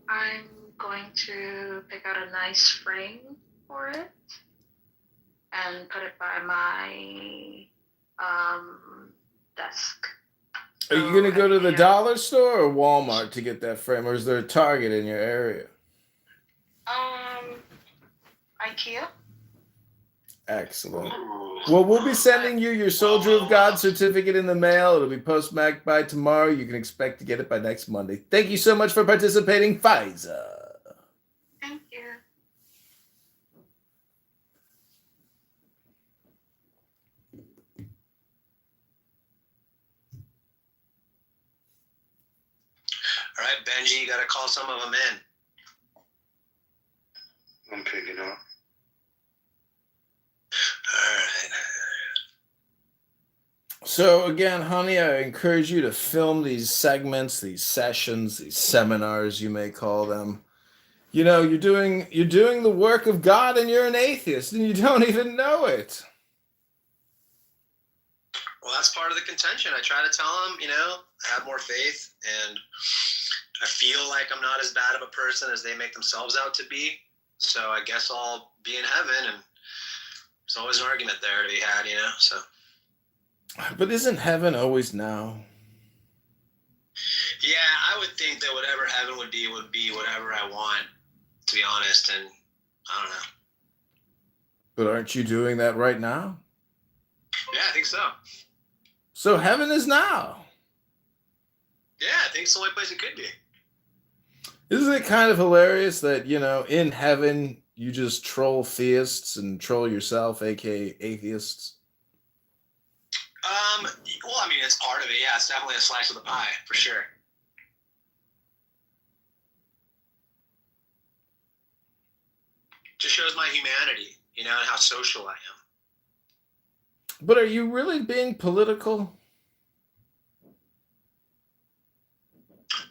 I'm going to pick out a nice frame for it and put it by my desk. Are you going to go to the dollar store or Walmart to get that frame, or is there a Target in your area? IKEA. Excellent. Well, we'll be sending you your Soldier of God certificate in the mail. It'll be postmarked by tomorrow. You can expect to get it by next Monday. Thank you so much for participating, Faiza. Thank you. All right, Benji, you got to call some of them in. I'm picking up. All right. So again, honey, I encourage you to film these segments, these sessions, these seminars, you may call them. You know, you're doing the work of God, and you're an atheist, and you don't even know it. Well, that's part of the contention. I try to tell them, you know, I have more faith, and I feel like I'm not as bad of a person as they make themselves out to be. So I guess I'll be in heaven, and there's always an argument there to be had, you know. So. But isn't heaven always now? Yeah, I would think that whatever heaven would be whatever I want, to be honest, and I don't know. But aren't you doing that right now? Yeah, I think so. So heaven is now. Yeah, I think it's the only place it could be. Isn't it kind of hilarious that, you know, in heaven you just troll theists and troll yourself, aka atheists? Well, I mean, it's part of it. Yeah, it's definitely a slice of the pie, for sure. Just shows my humanity, you know, and how social I am. But are you really being political?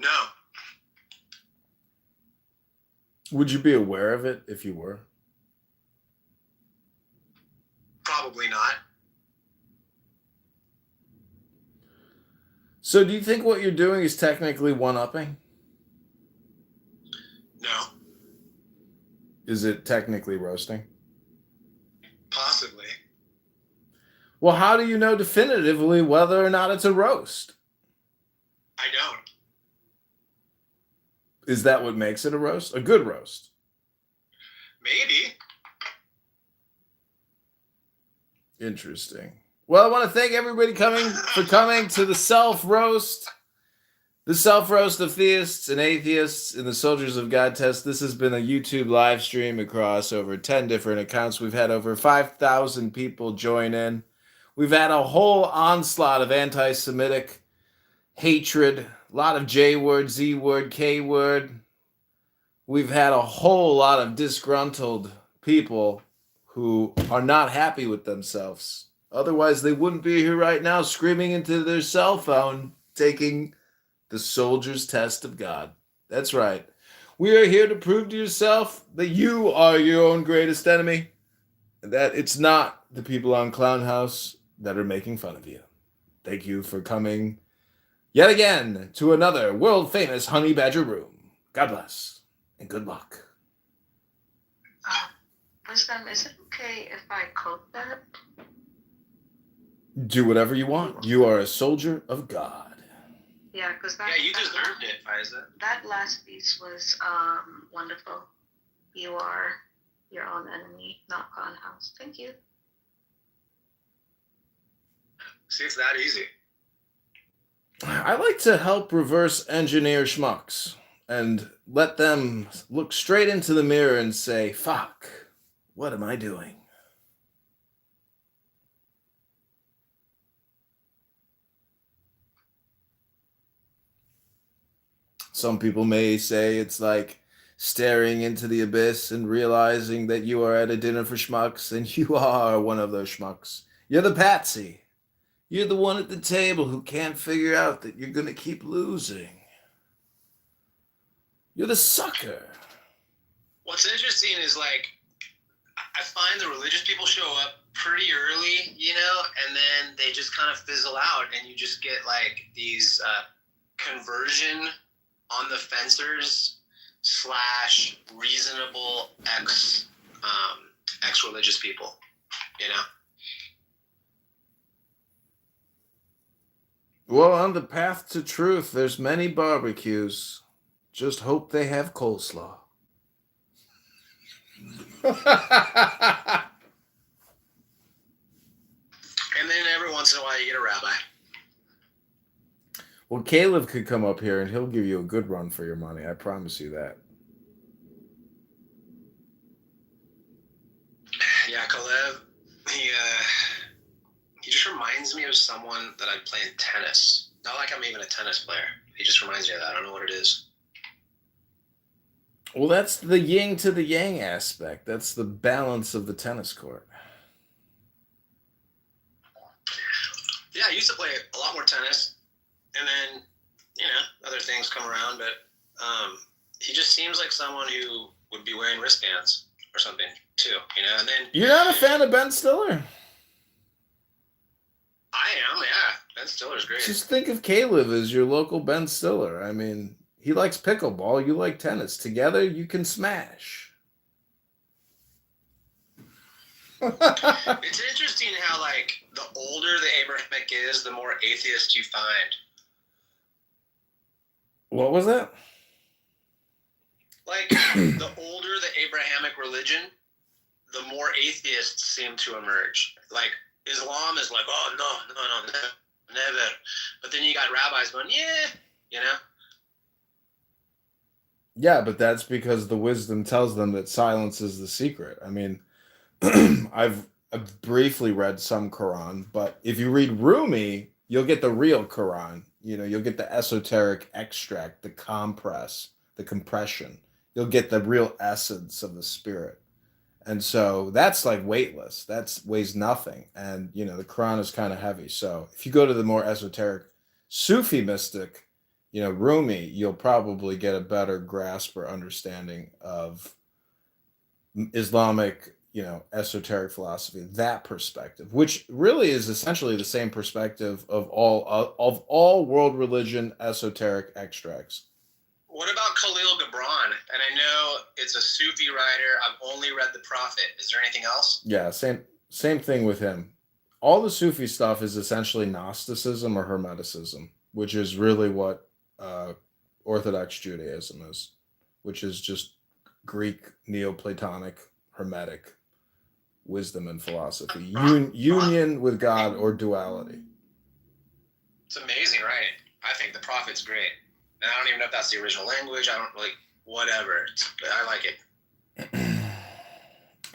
No. Would you be aware of it if you were? Probably not. So do you think what you're doing is technically one-upping? No. Is it technically roasting? Possibly. Well, how do you know definitively whether or not it's a roast? I don't. Is that what makes it a roast? A good roast? Maybe. Interesting. Well, I want to thank everybody for coming to the self roast. The self-roast of theists and atheists in the Soldiers of God test. This has been a YouTube live stream across over 10 different accounts. We've had over 5,000 people join in. We've had a whole onslaught of anti-Semitic hatred, a lot of J word, Z word, K word. We've had a whole lot of disgruntled people who are not happy with themselves. Otherwise, they wouldn't be here right now screaming into their cell phone, taking the soldier's test of God. That's right. We are here to prove to yourself that you are your own greatest enemy, and that it's not the people on Clown House that are making fun of you. Thank you for coming yet again to another world-famous Honey Badger room. God bless, and good luck. Wisdom, is it okay if I quote that? Do whatever you want. You are a soldier of God. Yeah, because that. Yeah, you deserved it, Faiza. That last piece was wonderful. You are your own enemy, not Clown House. Thank you. See, it's that easy. I like to help reverse engineer schmucks and let them look straight into the mirror and say, fuck, what am I doing? Some people may say it's like staring into the abyss and realizing that you are at a dinner for schmucks and you are one of those schmucks. You're the patsy. You're the one at the table who can't figure out that you're going to keep losing. You're the sucker. What's interesting is, like, I find the religious people show up pretty early, you know, and then they just kind of fizzle out, and you just get, like, these conversion on the fencers / reasonable ex-religious people, you know? Well, on the path to truth, there's many barbecues. Just hope they have coleslaw. And then every once in a while you get a rabbi. Well, Caleb could come up here and he'll give you a good run for your money. I promise you that. Yeah, Caleb, he just reminds me of someone that I play in tennis. Not like I'm even a tennis player. He just reminds me of that. I don't know what it is. Well, that's the yin to the yang aspect. That's the balance of the tennis court. Yeah, I used to play a lot more tennis, and then, you know, other things come around, but he just seems like someone who would be wearing wristbands or something, too, you know, and then... You're not a fan of Ben Stiller? I am, yeah. Ben Stiller's great. Just think of Caleb as your local Ben Stiller. I mean, he likes pickleball, you like tennis. Together, you can smash. It's interesting how, like, the older the Abrahamic is, the more atheist you find. What was that? Like, the older the Abrahamic religion, the more atheists seem to emerge. Like, Islam is like, oh, no, never. But then you got rabbis going, yeah, you know? Yeah, but that's because the wisdom tells them that silence is the secret. I mean, I've briefly read some Quran, but if you read Rumi, you'll get the real Quran. You know, you'll get the esoteric extract, the compress, the compression. You'll get the real essence of the spirit. And so that's like weightless. That weighs nothing. And, you know, the Quran is kind of heavy. So if you go to the more esoteric Sufi mystic, you know, Rumi, you'll probably get a better grasp or understanding of Islamic, you know, esoteric philosophy, that perspective, which really is essentially the same perspective of all world religion esoteric extracts. What about Khalil Gibran? And I know it's a Sufi writer. I've only read The Prophet. Is there anything else? Yeah, same thing with him. All the Sufi stuff is essentially Gnosticism or Hermeticism, which is really what Orthodox Judaism is, which is just Greek Neoplatonic Hermetic wisdom and philosophy, union with God or duality. It's amazing, right? I think The Prophet's great. And I don't even know if that's the original language. I don't like whatever. But I like it.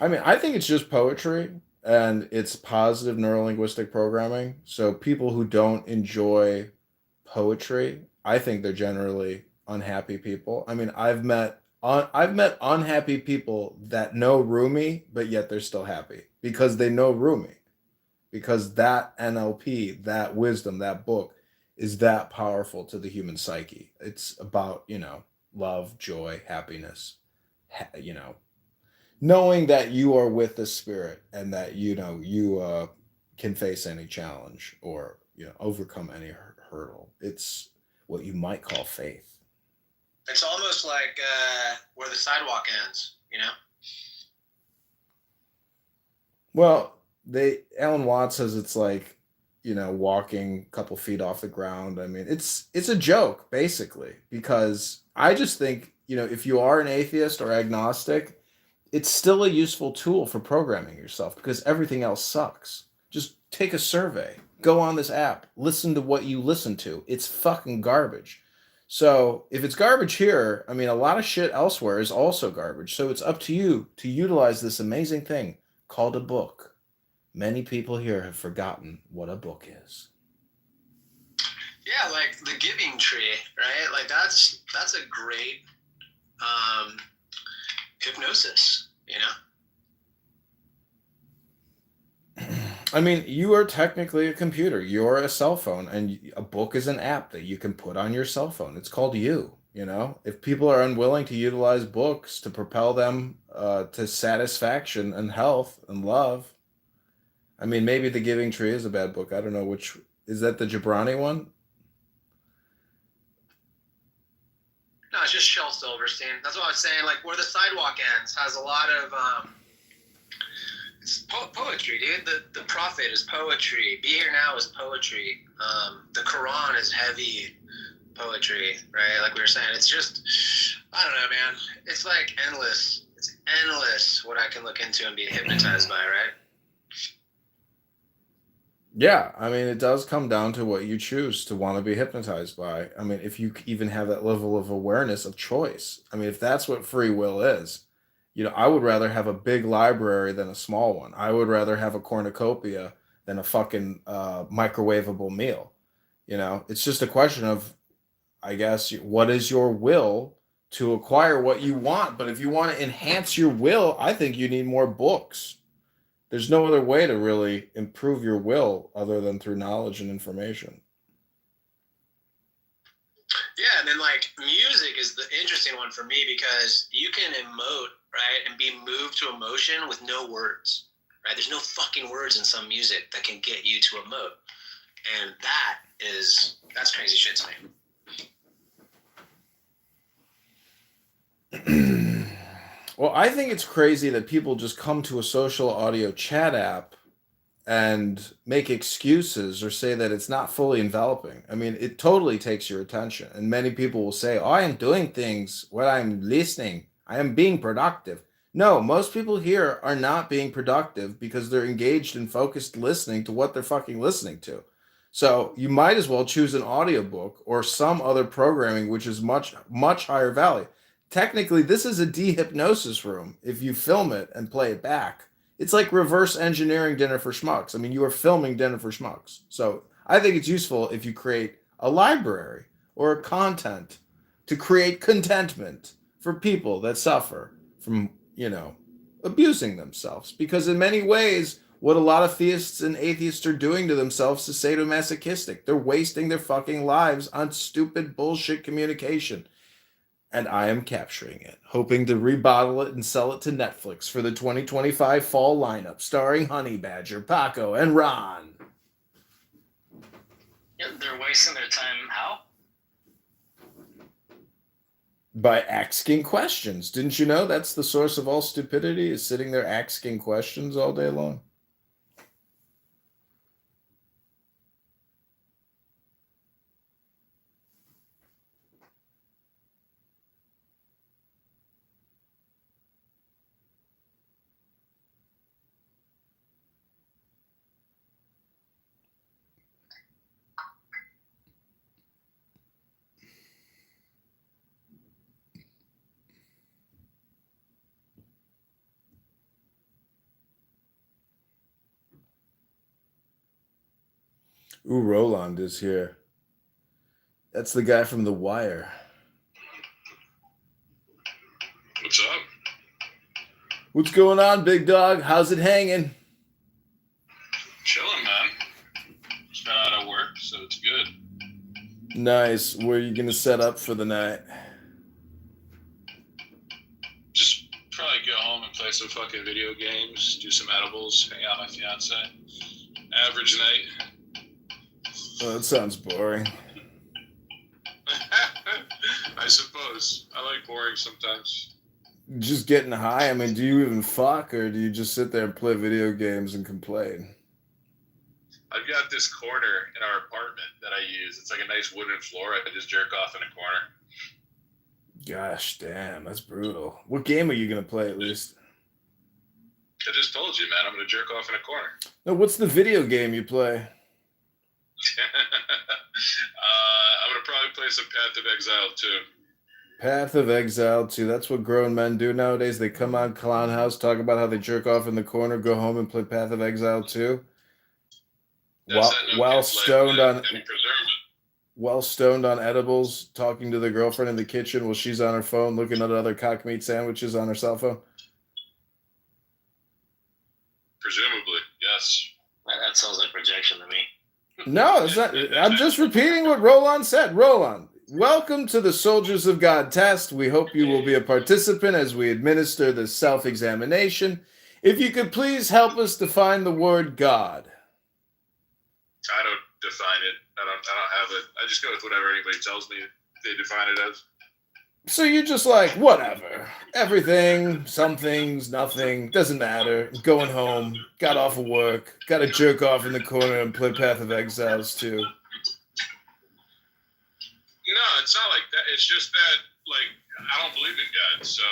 I mean, I think it's just poetry and it's positive neurolinguistic programming. So people who don't enjoy poetry, I think they're generally unhappy people. I mean, I've met unhappy people that know Rumi, but yet they're still happy because they know Rumi. Because that NLP, that wisdom, that book is that powerful to the human psyche. It's about, love, joy, happiness, you know, knowing that you are with the spirit and that you can face any challenge or overcome any hurdle. It's what you might call faith. It's almost like where the sidewalk ends, you know? Well, Alan Watts says it's like, walking a couple feet off the ground. I mean, it's a joke basically, because I just think, if you are an atheist or agnostic, it's still a useful tool for programming yourself because everything else sucks. Just take a survey, go on this app, listen to what you listen to. It's fucking garbage. So if it's garbage here, I mean, a lot of shit elsewhere is also garbage. So it's up to you to utilize this amazing thing called a book. Many people here have forgotten what a book is. Yeah, like the giving tree, right? Like that's a great hypnosis, you know? I mean, you are technically a computer. You're a cell phone, and a book is an app that you can put on your cell phone. It's called you. If people are unwilling to utilize books to propel them to satisfaction and health and love, I mean, maybe The Giving Tree is a bad book. I don't know which. Is that the Jabrani one? No, it's just Shel Silverstein. That's what I was saying. Like where the sidewalk ends has a lot of it's poetry, dude. The prophet is poetry. Be Here Now is poetry. The Quran is heavy poetry, right? Like we were saying, it's just, I don't know, man. It's like endless. It's endless what I can look into and be hypnotized by, right? Yeah, I mean, it does come down to what you choose to want to be hypnotized by. I mean, if you even have that level of awareness of choice. I mean, if that's what free will is, I would rather have a big library than a small one. I would rather have a cornucopia than a fucking microwavable meal. It's just a question of, I guess, what is your will to acquire what you want? But if you want to enhance your will, I think you need more books. There's no other way to really improve your will other than through knowledge and information. Yeah, and then like music is the interesting one for me because you can emote, right, and be moved to emotion with no words, right? There's no fucking words in some music that can get you to emote, and that's crazy shit to me. Well, I think it's crazy that people just come to a social audio chat app and make excuses or say that it's not fully enveloping. I mean, it totally takes your attention. And many people will say, oh, I am doing things while I'm listening. I am being productive. No, most people here are not being productive because they're engaged and focused listening to what they're fucking listening to. So you might as well choose an audiobook or some other programming which is much, much higher value. Technically, this is a dehypnosis room if you film it and play it back. It's like reverse engineering Dinner for Schmucks. I mean, you are filming Dinner for Schmucks. So I think it's useful if you create a library or a content to create contentment for people that suffer from, abusing themselves. Because in many ways, what a lot of theists and atheists are doing to themselves is sadomasochistic. They're wasting their fucking lives on stupid bullshit communication. And I am capturing it, hoping to rebottle it and sell it to Netflix for the 2025 fall lineup, starring Honey Badger, Paco, and Ron. Yeah, they're wasting their time. How? By asking questions. Didn't you know that's the source of all stupidity, is sitting there asking questions all day long? Ooh, Roland is here. That's the guy from The Wire. What's up? What's going on, big dog? How's it hanging? Chilling, man. Just got out of work, so it's good. Nice. Where are you going to set up for the night? Just probably go home and play some fucking video games, do some edibles, hang out with my fiance. Average night. Oh, that sounds boring. I suppose. I like boring sometimes. Just getting high? I mean, do you even fuck, or do you just sit there and play video games and complain? I've got this corner in our apartment that I use. It's like a nice wooden floor. I just jerk off in a corner. Gosh, damn, that's brutal. What game are you going to play at least? I just told you, man. I'm going to jerk off in a corner. No, what's the video game you play? I'm going to probably play some Path of Exile, too. Path of Exile 2. That's what grown men do nowadays. They come on Clown House, talk about how they jerk off in the corner, go home and play Path of Exile 2. While stoned on edibles, talking to the girlfriend in the kitchen while she's on her phone looking at other cock meat sandwiches on her cell phone. Presumably, yes. That sounds like projection to me. No, it's not. I'm just repeating what Roland said. Roland, welcome to the Soldiers of God test. We hope you will be a participant as we administer this self-examination. If you could please help us define the word God. I don't define it. I don't have it. I just go with whatever anybody tells me they define it as. So you're just like, whatever. Everything, some things, nothing, doesn't matter. I'm going home, got off of work, got to jerk off in the corner and play Path of Exiles too. No, it's not like that. It's just that, like, I don't believe in God, so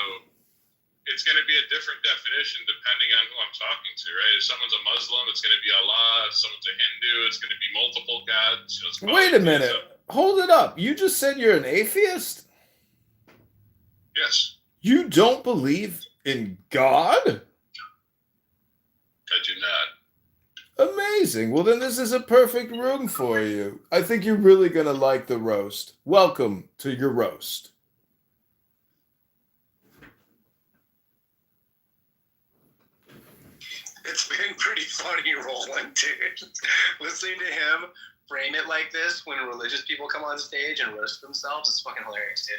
it's going to be a different definition depending on who I'm talking to, right? If someone's a Muslim, it's going to be Allah. If someone's a Hindu, it's going to be multiple gods. You know, wait a minute. Hold it up. You just said you're an atheist? Yes. You don't believe in God? I do not. Amazing. Well, then this is a perfect room for you. I think you're really going to like the roast. Welcome to your roast. It's been pretty funny, Roland, dude. Listening to him frame it like this when religious people come on stage and roast themselves is fucking hilarious, dude.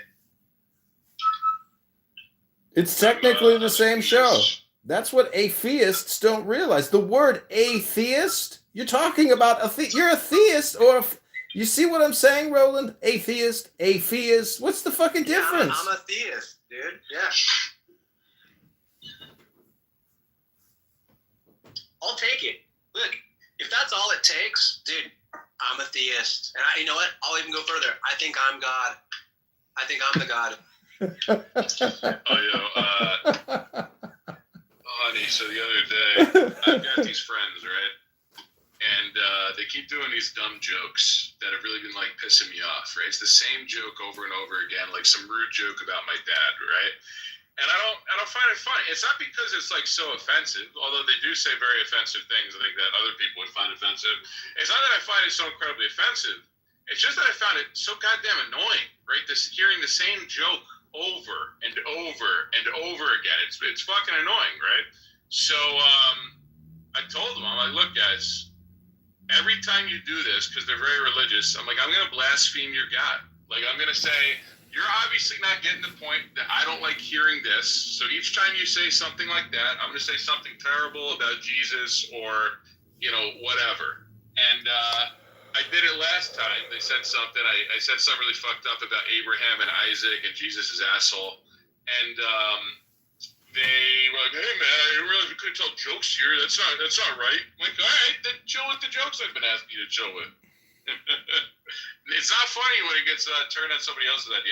It's technically the same show. That's what atheists don't realize. The word atheist, you're talking about you're a theist, or you see what I'm saying, Roland? Atheist. What's the fucking difference? Yeah, I'm a theist, dude. Yeah. I'll take it. Look, if that's all it takes, dude, I'm a theist. And you know what? I'll even go further. I think I'm God. I think I'm the God. Honey, so the other day, I've got these friends, right? And they keep doing these dumb jokes that have really been, like, pissing me off, right? It's the same joke over and over again, like some rude joke about my dad, right? And I don't find it funny. It's not because it's, like, so offensive, although they do say very offensive things, I think, that other people would find offensive. It's not that I find it so incredibly offensive. It's just that I found it so goddamn annoying, right? Hearing the same joke over and over and over again. It's fucking annoying, right? So I told them, I'm like, look, guys, every time you do this, because they're very religious, I'm like, I'm going to blaspheme your God. Like, I'm going to say, you're obviously not getting the point that I don't like hearing this. So each time you say something like that, I'm going to say something terrible about Jesus or, you know, whatever. And I did it last time. They said something. I said something really fucked up about Abraham and Isaac and Jesus' asshole. And they were like, hey, man, I didn't realize we couldn't tell jokes here. That's not right. I'm like, all right, then chill with the jokes I've been asking you to chill with. It's not funny when it gets turned on somebody else's idea.